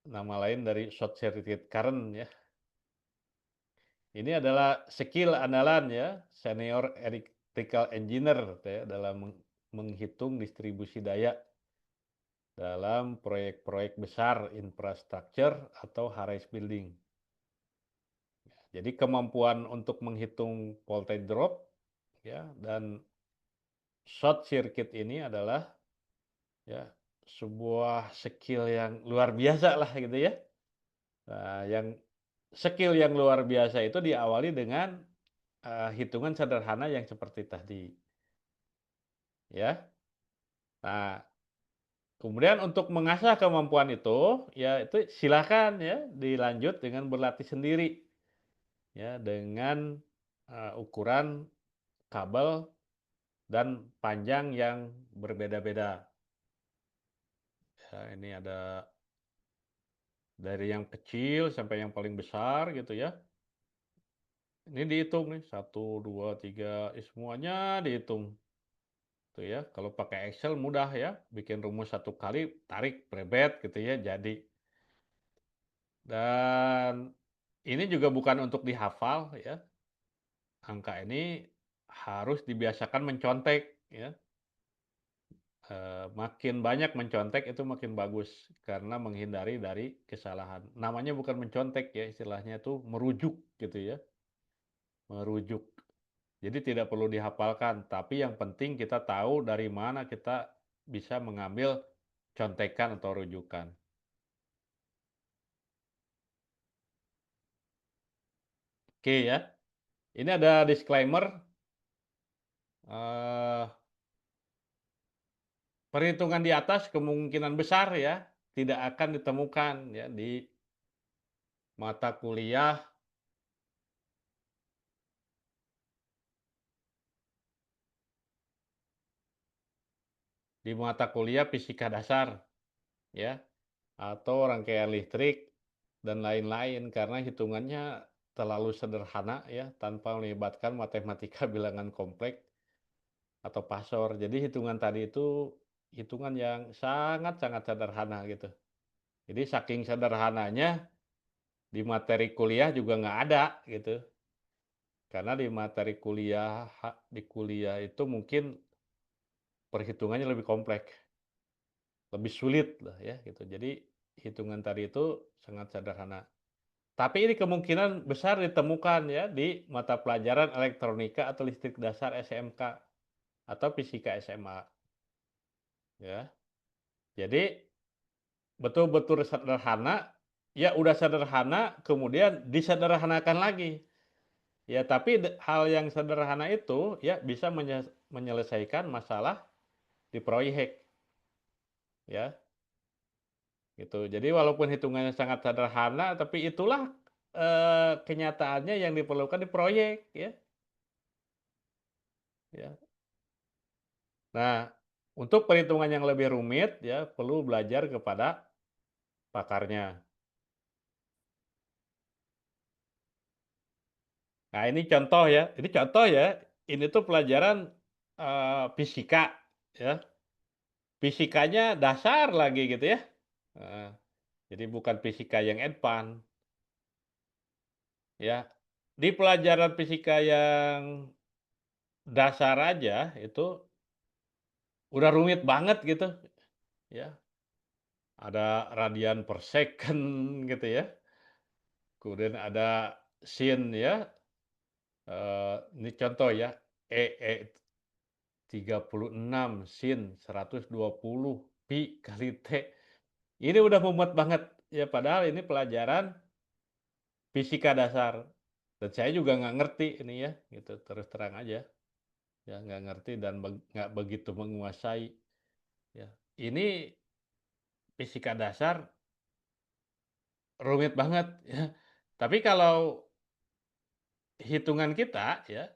A: nama lain dari short circuit current ya. Ini adalah skill andalan ya, senior electrical engineer ya, dalam menghitung distribusi daya dalam proyek-proyek besar infrastruktur atau high-rise building. Jadi kemampuan untuk menghitung voltage drop ya dan short circuit ini adalah ya sebuah skill yang luar biasa lah gitu ya. Nah, yang skill yang luar biasa itu diawali dengan hitungan sederhana yang seperti tadi. Ya. Nah, kemudian untuk mengasah kemampuan itu, ya itu silakan ya dilanjut dengan berlatih sendiri. Ya, dengan ukuran kabel dan panjang yang berbeda-beda. Ya, ini ada dari yang kecil sampai yang paling besar gitu ya. Ini dihitung nih, 1, 2, 3, semuanya dihitung. Tuh ya, kalau pakai Excel mudah ya, bikin rumus 1 kali, tarik, brebet gitu ya, jadi. Dan ini juga bukan untuk dihafal ya, angka ini harus dibiasakan mencontek ya. Makin banyak mencontek itu makin bagus, karena menghindari dari kesalahan. Namanya bukan mencontek ya, istilahnya itu merujuk gitu ya, merujuk. Jadi tidak perlu dihafalkan, tapi yang penting kita tahu dari mana kita bisa mengambil contekan atau rujukan. Oke ya, ini ada disclaimer, eh, perhitungan di atas kemungkinan besar ya tidak akan ditemukan ya mata kuliah di mata kuliah fisika dasar ya, atau rangkaian listrik dan lain-lain, karena hitungannya terlalu sederhana ya, tanpa melibatkan matematika bilangan kompleks atau pasor. Jadi hitungan tadi itu hitungan yang sangat-sangat sederhana gitu. Jadi saking sederhananya di materi kuliah juga nggak ada gitu. Karena di materi kuliah di kuliah itu mungkin perhitungannya lebih kompleks, lebih sulit lah ya gitu. Jadi hitungan tadi itu sangat sederhana. Tapi ini kemungkinan besar ditemukan ya di mata pelajaran elektronika atau listrik dasar SMK atau fisika SMA ya. Jadi betul-betul sederhana, ya udah sederhana kemudian disederhanakan lagi. Ya tapi hal yang sederhana itu ya bisa menyelesaikan masalah di proyek ya. Gitu. Jadi walaupun hitungannya sangat sederhana, tapi itulah kenyataannya yang diperlukan di proyek ya. Ya. Nah, untuk perhitungan yang lebih rumit ya perlu belajar kepada pakarnya. Nah, ini contoh ya. Ini contoh ya. Ini tuh pelajaran fisika ya. Fisikanya dasar lagi gitu ya. Heeh. Jadi bukan fisika yang advance ya. Di pelajaran fisika yang dasar aja itu udah rumit banget gitu ya. Ada radian per second gitu ya. Kemudian ada sin ya. Ini contoh ya. E 36 sin 120 pi kali T. Ini udah mumet banget ya, padahal ini pelajaran fisika dasar. Dan saya juga nggak ngerti ini ya, gitu terus terang aja. Ya nggak ngerti dan nggak begitu menguasai. Ya. Ini fisika dasar rumit banget ya. Tapi kalau hitungan kita ya,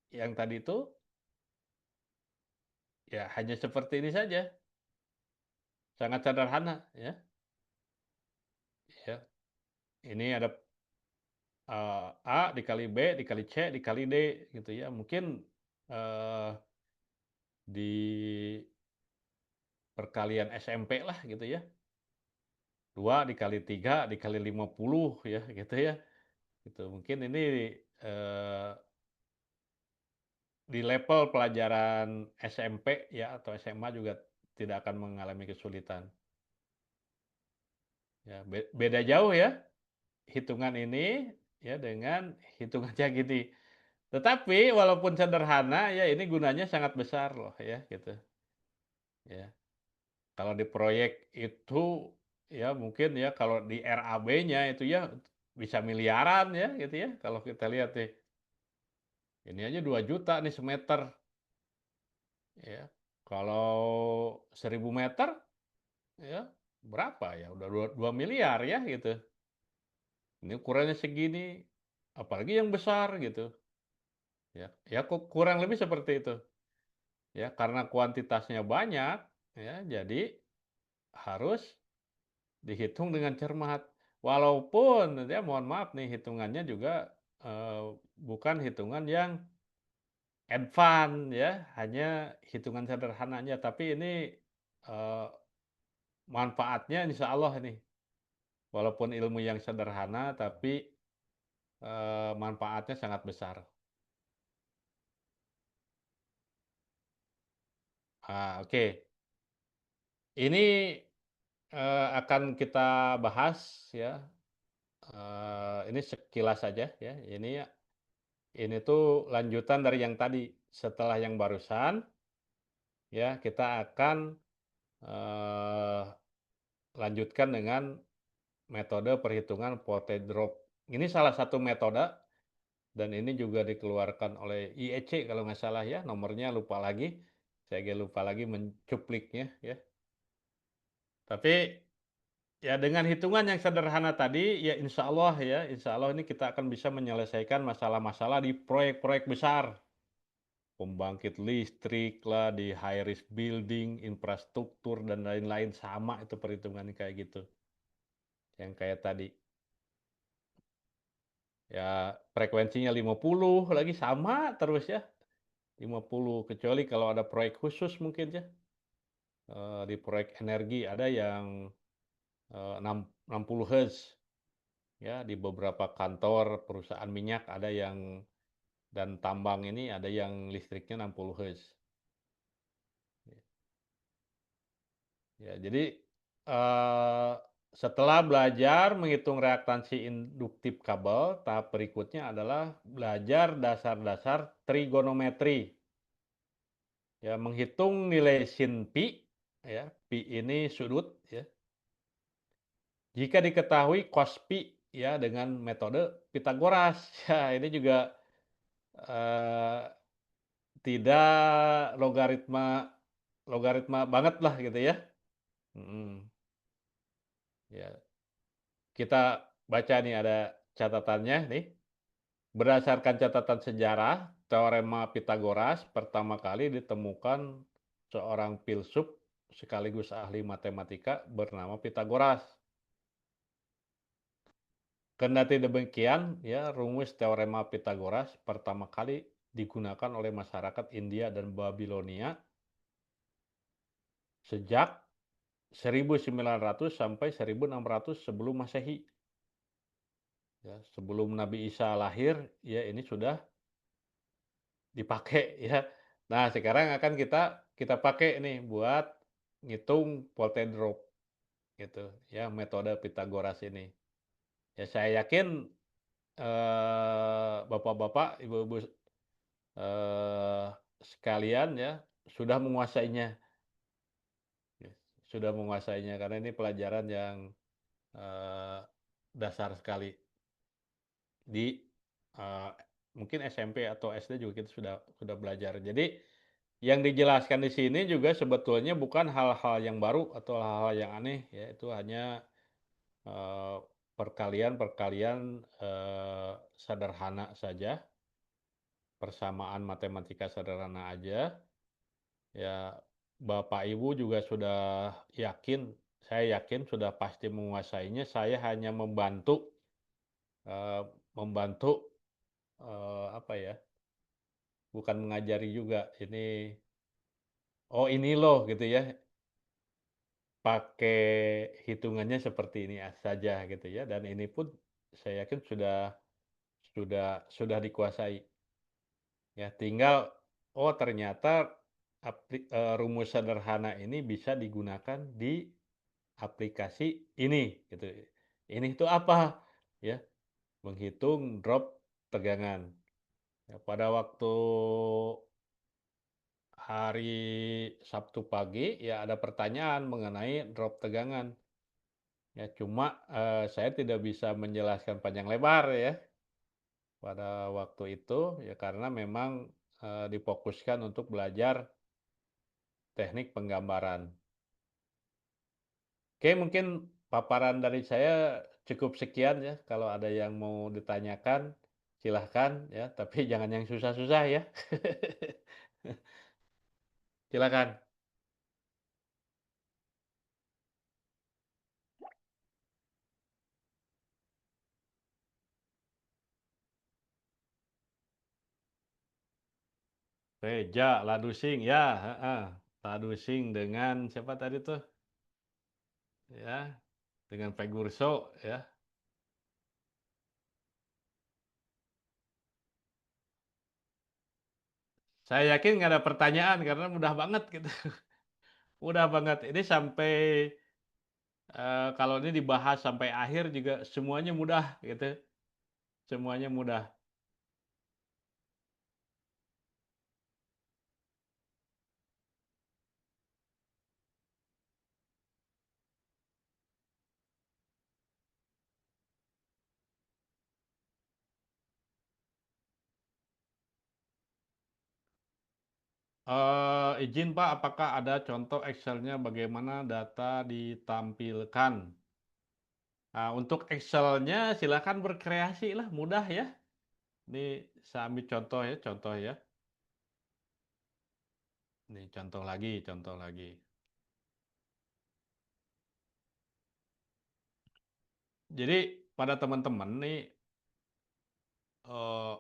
A: yang tadi itu ya hanya seperti ini saja. Sangat sederhana ya. Ya. Ini ada A dikali B dikali C dikali D gitu ya. Mungkin di perkalian SMP lah gitu ya. 2 dikali 3 dikali 50 ya gitu ya. Gitu. Mungkin ini di level pelajaran SMP ya atau SMA juga tidak akan mengalami kesulitan. Ya, beda jauh ya hitungan ini ya dengan hitungan gini. Tetapi walaupun sederhana ya ini gunanya sangat besar loh ya gitu. Ya. Kalau di proyek itu ya mungkin ya kalau di RAB-nya itu ya bisa miliaran ya gitu ya kalau kita lihat nih. Ini aja 2 juta nih semeter ya. Kalau 1000 meter ya berapa ya? Udah 2 miliar ya gitu. Ini ukurannya segini, apalagi yang besar gitu. Ya kurang lebih seperti itu. Ya, karena kuantitasnya banyak, ya, jadi harus dihitung dengan cermat. Walaupun ya mohon maaf nih hitungannya juga, bukan hitungan yang advance ya, hanya hitungan sederhananya, tapi ini, eee, manfaatnya insya Allah nih, walaupun ilmu yang sederhana tapi, manfaatnya sangat besar. Oke. Ini, akan kita bahas ya, ini sekilas saja ya, ini tuh lanjutan dari yang tadi. Setelah yang barusan, ya kita akan, eee, lanjutkan dengan metode perhitungan voltage drop. Ini salah satu metode dan ini juga dikeluarkan oleh IEC kalau nggak salah ya, nomornya lupa lagi, saya agak lupa lagi mencupliknya ya. Tapi ya dengan hitungan yang sederhana tadi, ya insya Allah ini kita akan bisa menyelesaikan masalah-masalah di proyek-proyek besar. Pembangkit listrik lah, di high risk building, infrastruktur, dan lain-lain. Sama itu perhitungannya kayak gitu. Yang kayak tadi. Ya frekuensinya 50 lagi sama terus ya. 50, kecuali kalau ada proyek khusus mungkin ya. Di proyek energi ada yang 60 Hz. Ya, di beberapa kantor perusahaan minyak ada yang dan tambang ini ada yang listriknya 60 Hz. Ya, jadi setelah belajar menghitung reaktansi induktif kabel, tahap berikutnya adalah belajar dasar-dasar trigonometri. Ya, menghitung nilai sin pi, ya, pi ini sudut, ya. Jika diketahui cos pi, ya, dengan metode Pitagoras. Ya, ini juga eh, tidak logaritma logaritma banget lah gitu ya. Mm, ya, kita baca nih ada catatannya nih. Berdasarkan catatan sejarah, teorema Pitagoras pertama kali ditemukan seorang filsuf sekaligus ahli matematika bernama Pitagoras. Kendati demikian, ya, rumus teorema Pitagoras pertama kali digunakan oleh masyarakat India dan Babilonia sejak 1900 sampai 1600 sebelum Masehi. Ya, sebelum Nabi Isa lahir, ya ini sudah dipakai ya. Nah, sekarang akan kita pakai nih buat ngitung voltage drop gitu ya, metode Pitagoras ini. Ya saya yakin Bapak-bapak, Ibu-ibu eh, sekalian ya sudah menguasainya. Ya, sudah menguasainya karena ini pelajaran yang eh, dasar sekali di eh, mungkin SMP atau SD juga kita sudah belajar. Jadi yang dijelaskan di sini juga sebetulnya bukan hal-hal yang baru atau hal-hal yang aneh ya, itu hanya eh, perkalian-perkalian sederhana saja, persamaan matematika sederhana aja. Ya, Bapak Ibu juga sudah yakin, saya yakin sudah pasti menguasainya. Saya hanya membantu eh, membantu apa ya? Bukan mengajari juga. Ini loh gitu ya. Pakai hitungannya seperti ini saja gitu ya, dan ini pun saya yakin sudah dikuasai. Ya, tinggal ternyata rumus sederhana ini bisa digunakan di aplikasi ini gitu. Ini itu apa? Ya, menghitung drop tegangan. Ya, pada waktu hari Sabtu pagi ya ada pertanyaan mengenai drop tegangan. Ya, cuma saya tidak bisa menjelaskan panjang lebar ya pada waktu itu ya karena memang difokuskan untuk belajar teknik penggambaran. Oke, mungkin paparan dari saya cukup sekian ya. Kalau ada yang mau ditanyakan, silahkan ya, tapi jangan yang susah-susah ya. Silakan. Reja Ladusing, ya, heeh. Ladusing dengan siapa tadi tuh? Ya, dengan Pegurso ya. Saya yakin nggak ada pertanyaan karena mudah banget gitu. Mudah banget. Ini sampai kalau ini dibahas sampai akhir juga semuanya mudah gitu. Semuanya mudah. Izin Pak, apakah ada contoh Excel-nya bagaimana data ditampilkan? Nah, untuk Excel-nya silakan berkreasi lah, mudah ya. Ini saya ambil contoh ya. Nih contoh lagi, contoh lagi. Jadi pada teman-teman nih, eh,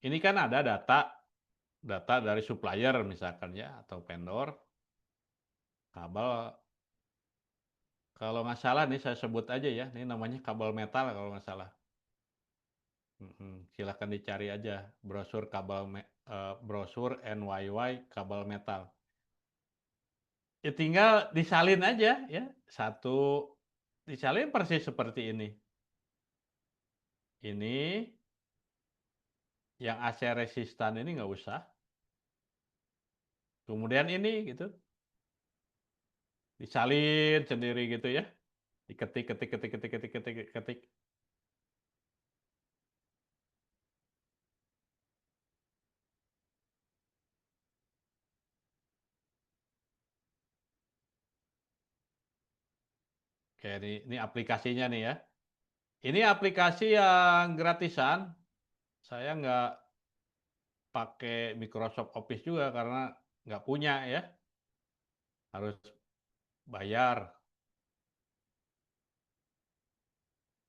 A: ini kan ada data dari supplier misalkan ya, atau vendor, kabel. Kalau nggak salah nih saya sebut aja ya, ini namanya kabel metal kalau nggak salah. Silakan dicari aja brosur NYY kabel metal. Ya tinggal disalin aja ya, satu disalin persis seperti ini. Ini yang AC resistan ini nggak usah. Kemudian ini gitu, disalin sendiri gitu ya. Diketik, ketik, ketik, ketik, ketik, ketik, ketik. Oke, ini aplikasinya nih ya. Ini aplikasi yang gratisan. Saya nggak pakai Microsoft Office juga karena nggak punya ya. Harus bayar.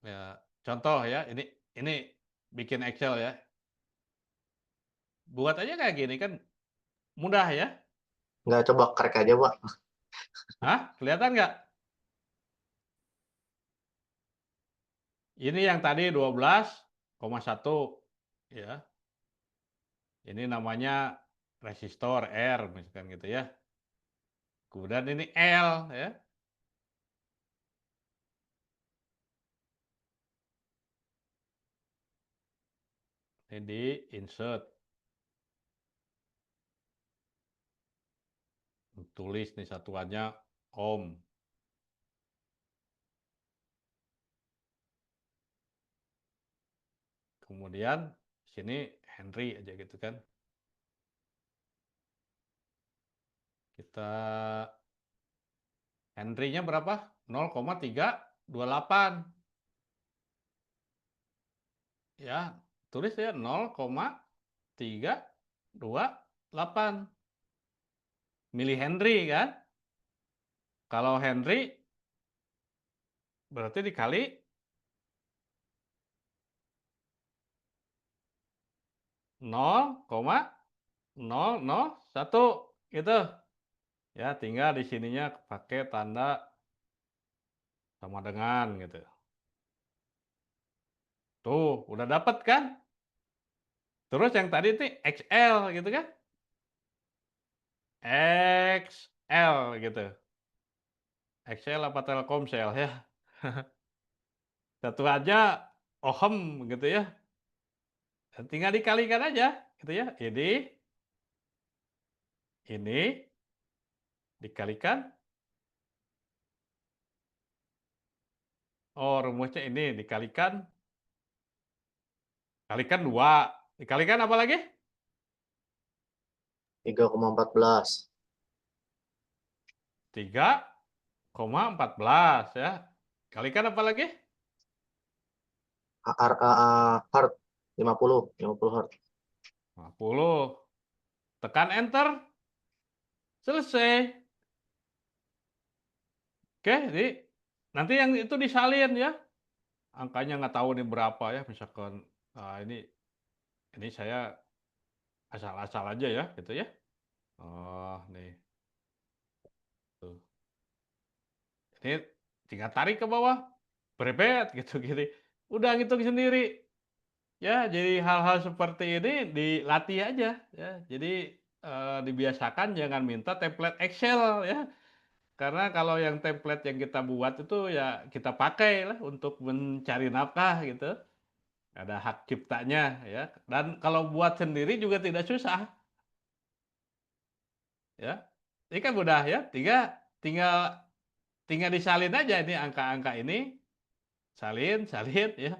A: Ya, contoh ya, ini bikin Excel ya. Buat aja kayak gini kan mudah ya.
B: Nggak, coba crack aja, Pak.
A: Hah? Kelihatan nggak? Ini yang tadi 12,1 ya. Ini namanya resistor R misalkan gitu ya. Kemudian ini L ya. Ini di insert. Tulis nih satuannya ohm. Kemudian sini Henry aja gitu kan. Kita Henry-nya berapa? 0,328. Ya, tulis ya 0,328 milihenry kan. Kalau Henry berarti dikali 0,001 gitu. Ya, tinggal di sininya pakai tanda sama dengan gitu. Tuh, udah dapet kan? Terus yang tadi itu XL gitu kan? XL gitu. XL apa Telkomsel ya? Satu aja ohm gitu ya. Tinggal dikalikan aja gitu ya. Ini dikalikan. Oh, rumusnya ini dikalikan. Kalikan 2. Dikalikan apa lagi?
B: 3,14.
A: 3,14 ya. Kalikan apa lagi?
B: Hertz 50 Hz.
A: 50. Tekan enter. Selesai. Oke, jadi nanti yang itu disalin ya. Angkanya nggak tahu nih berapa ya, misalkan ini saya asal-asal aja ya, gitu ya. Oh, nih. Tuh. Ini tinggal tarik ke bawah, berebet gitu gini. Udah ngitung sendiri. Ya, jadi hal-hal seperti ini dilatih aja ya. Jadi dibiasakan jangan minta template Excel ya. Karena kalau yang template yang kita buat itu ya kita pakai lah untuk mencari nafkah gitu. Ada hak ciptanya ya. Dan kalau buat sendiri juga tidak susah ya. Ini kan mudah ya. Tinggal tinggal disalin aja ini angka-angka ini, salin, salin ya.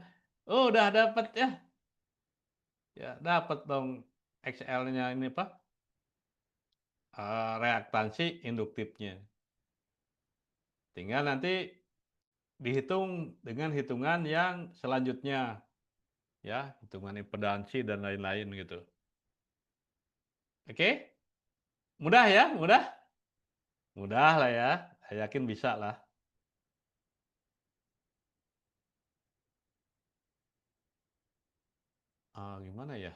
A: Oh, udah dapat ya. Ya, dapat dong XL-nya ini Pak. Reaktansi induktifnya. Tinggal nanti dihitung dengan hitungan yang selanjutnya. Ya, hitungan impedansi dan lain-lain gitu. Oke? Mudah ya? Mudah? Mudah lah ya. Saya yakin bisa lah. Gimana ya?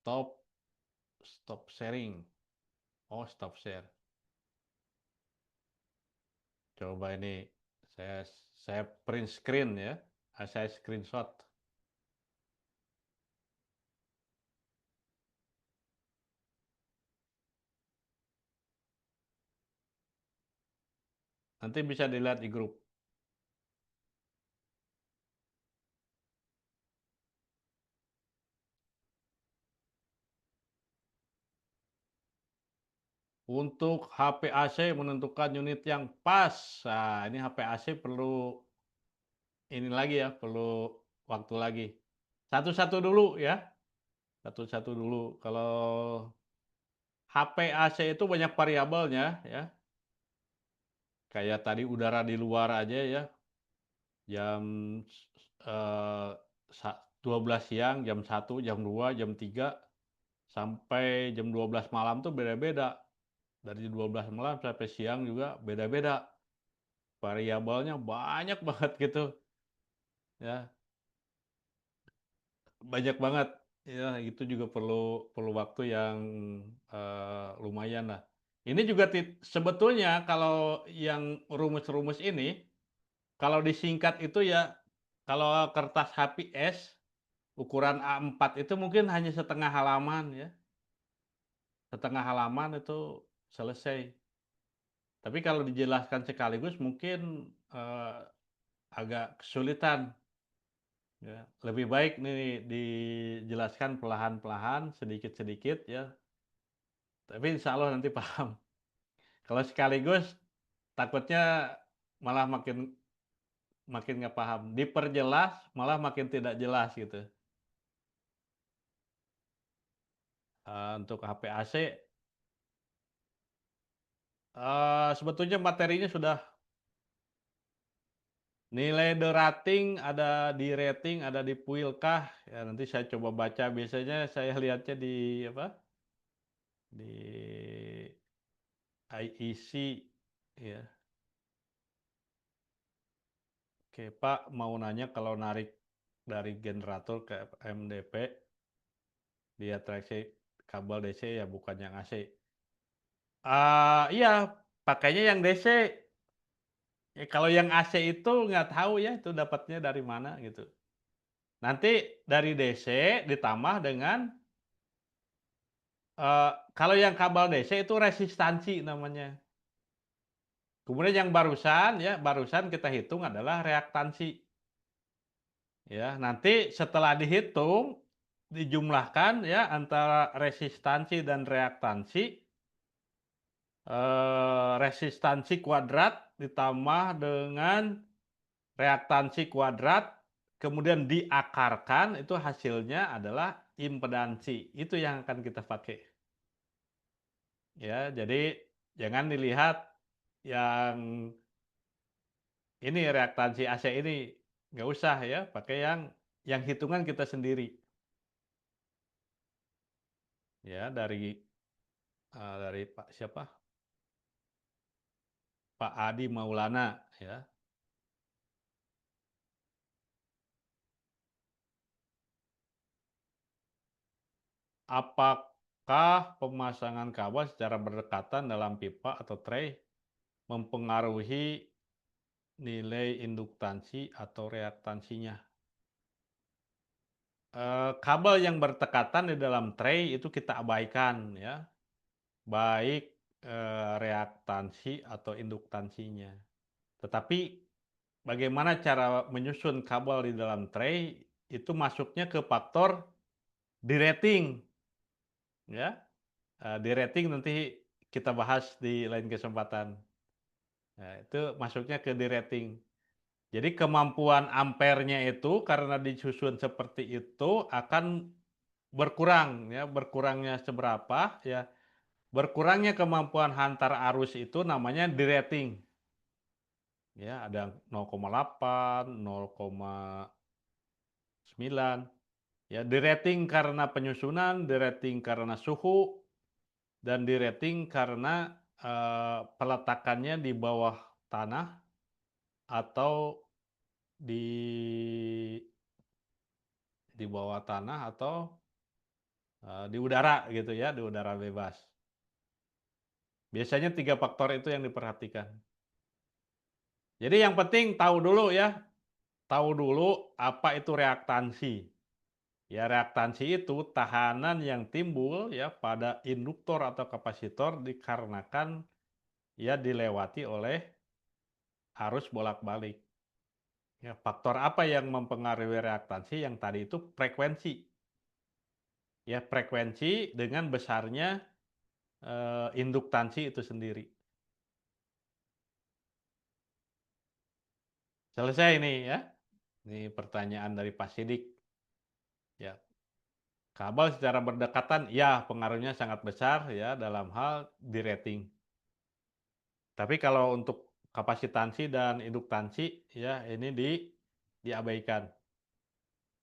A: Stop sharing. Oh, stop share. Coba ini saya print screen ya. Saya screenshot. Nanti bisa dilihat di grup. Untuk HP AC menentukan unit yang pas. Nah, ini HP AC perlu ini lagi ya, perlu waktu lagi. Satu-satu dulu ya. Satu-satu dulu. Kalau HP AC itu banyak variabelnya ya. Kayak tadi udara di luar aja ya. Jam 12 siang, jam 1, jam 2, jam 3 sampai jam 12 malam tuh beda-beda. Dari 12 malam sampai siang juga beda-beda. Variabelnya banyak banget gitu. Ya, banyak banget. Ya, itu juga perlu waktu yang lumayan lah. Ini juga sebetulnya kalau yang rumus-rumus ini, kalau disingkat itu ya, kalau kertas HPS ukuran A4 itu mungkin hanya setengah halaman ya. Setengah halaman itu selesai. Tapi kalau dijelaskan sekaligus mungkin agak kesulitan. Ya, lebih baik nih dijelaskan perlahan-perlahan, sedikit-sedikit ya. Tapi insya Allah nanti paham. Kalau sekaligus takutnya malah makin nggak paham. Diperjelas malah makin tidak jelas gitu. Untuk HP AC sebetulnya materinya sudah nilai the rating ada di rating, ada di Puilkah. Ya, nanti saya coba baca. Biasanya saya lihatnya di apa? Di IEC ya. Oke, Pak mau nanya kalau narik dari generator ke MDP dia traksi kabel DC ya bukan yang AC. Iya, pakainya yang DC. Ya, kalau yang AC itu nggak tahu ya itu dapatnya dari mana gitu. Nanti dari DC ditambah dengan kalau yang kabel DC itu resistansi namanya. Kemudian yang barusan kita hitung adalah reaktansi. Ya, nanti setelah dihitung dijumlahkan ya antara resistansi dan reaktansi. Resistansi kuadrat ditambah dengan reaktansi kuadrat kemudian diakarkan itu hasilnya adalah impedansi. Itu yang akan kita pakai. Ya, jadi jangan dilihat yang ini reaktansi AC ini, nggak usah ya, pakai yang hitungan kita sendiri. Ya, dari Pak siapa? Pak Adi Maulana ya. Apakah pemasangan kabel secara berdekatan dalam pipa atau tray mempengaruhi nilai induktansi atau reaktansinya? Kabel yang berdekatan di dalam tray itu kita abaikan ya, baik reaktansi atau induktansinya. Tetapi bagaimana cara menyusun kabel di dalam tray itu masuknya ke faktor di rating ya. Di rating nanti kita bahas di lain kesempatan. Nah, itu masuknya ke di rating. Jadi kemampuan ampernya itu karena disusun seperti itu akan berkurang ya, berkurangnya seberapa ya. Berkurangnya kemampuan hantar arus itu namanya di rating. Ya, ada 0,8, 0,9. Ya, di rating karena penyusunan, di rating karena suhu, dan di rating karena peletakannya di bawah tanah atau di bawah tanah atau di udara gitu ya, di udara bebas. Biasanya 3 faktor itu yang diperhatikan. Jadi yang penting tahu dulu ya, tahu dulu apa itu reaktansi. Ya, reaktansi itu tahanan yang timbul ya pada induktor atau kapasitor dikarenakan ya dilewati oleh arus bolak-balik. Ya, faktor apa yang mempengaruhi reaktansi? Yang tadi itu frekuensi. Ya, frekuensi dengan besarnya induktansi itu sendiri. Selesai ini ya. Ini pertanyaan dari Pak Sidik. Ya, kabel secara berdekatan ya pengaruhnya sangat besar ya dalam hal di rating. Tapi kalau untuk kapasitansi dan induktansi ya ini diabaikan.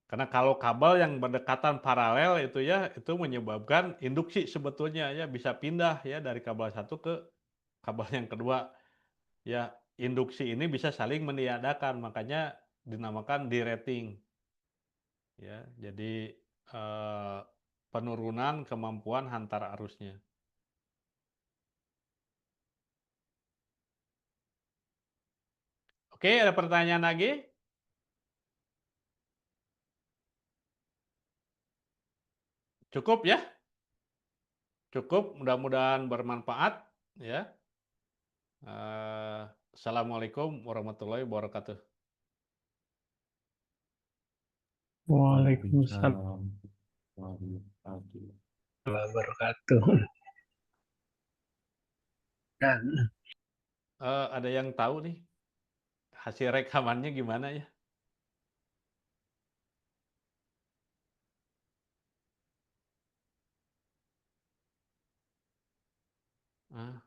A: Karena kalau kabel yang berdekatan paralel itu ya itu menyebabkan induksi sebetulnya ya bisa pindah ya dari kabel satu ke kabel yang kedua. Ya, induksi ini bisa saling meniadakan, makanya dinamakan derating. Ya, jadi penurunan kemampuan hantar arusnya. Oke, ada pertanyaan lagi? Cukup ya? Cukup, mudah-mudahan bermanfaat ya. Assalamualaikum warahmatullahi wabarakatuh.
D: Waalaikumsalam
C: Waalaikumsalam.
D: warahmatullahi wabarakatuh. Dan
A: Ada yang tahu nih hasil rekamannya gimana ya? Ah,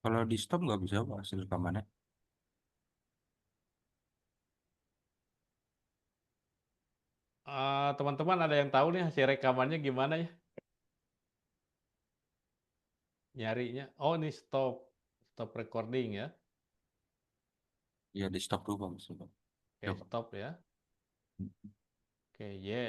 C: Kalau di stop nggak bisa Pak hasil rekamannya.
A: teman-teman ada yang tahu nih hasil rekamannya gimana ya? Nyarinya. Oh, ini stop recording ya.
C: Ya di stop dulu Pak.
A: Oke, stop ya. Oke, yes.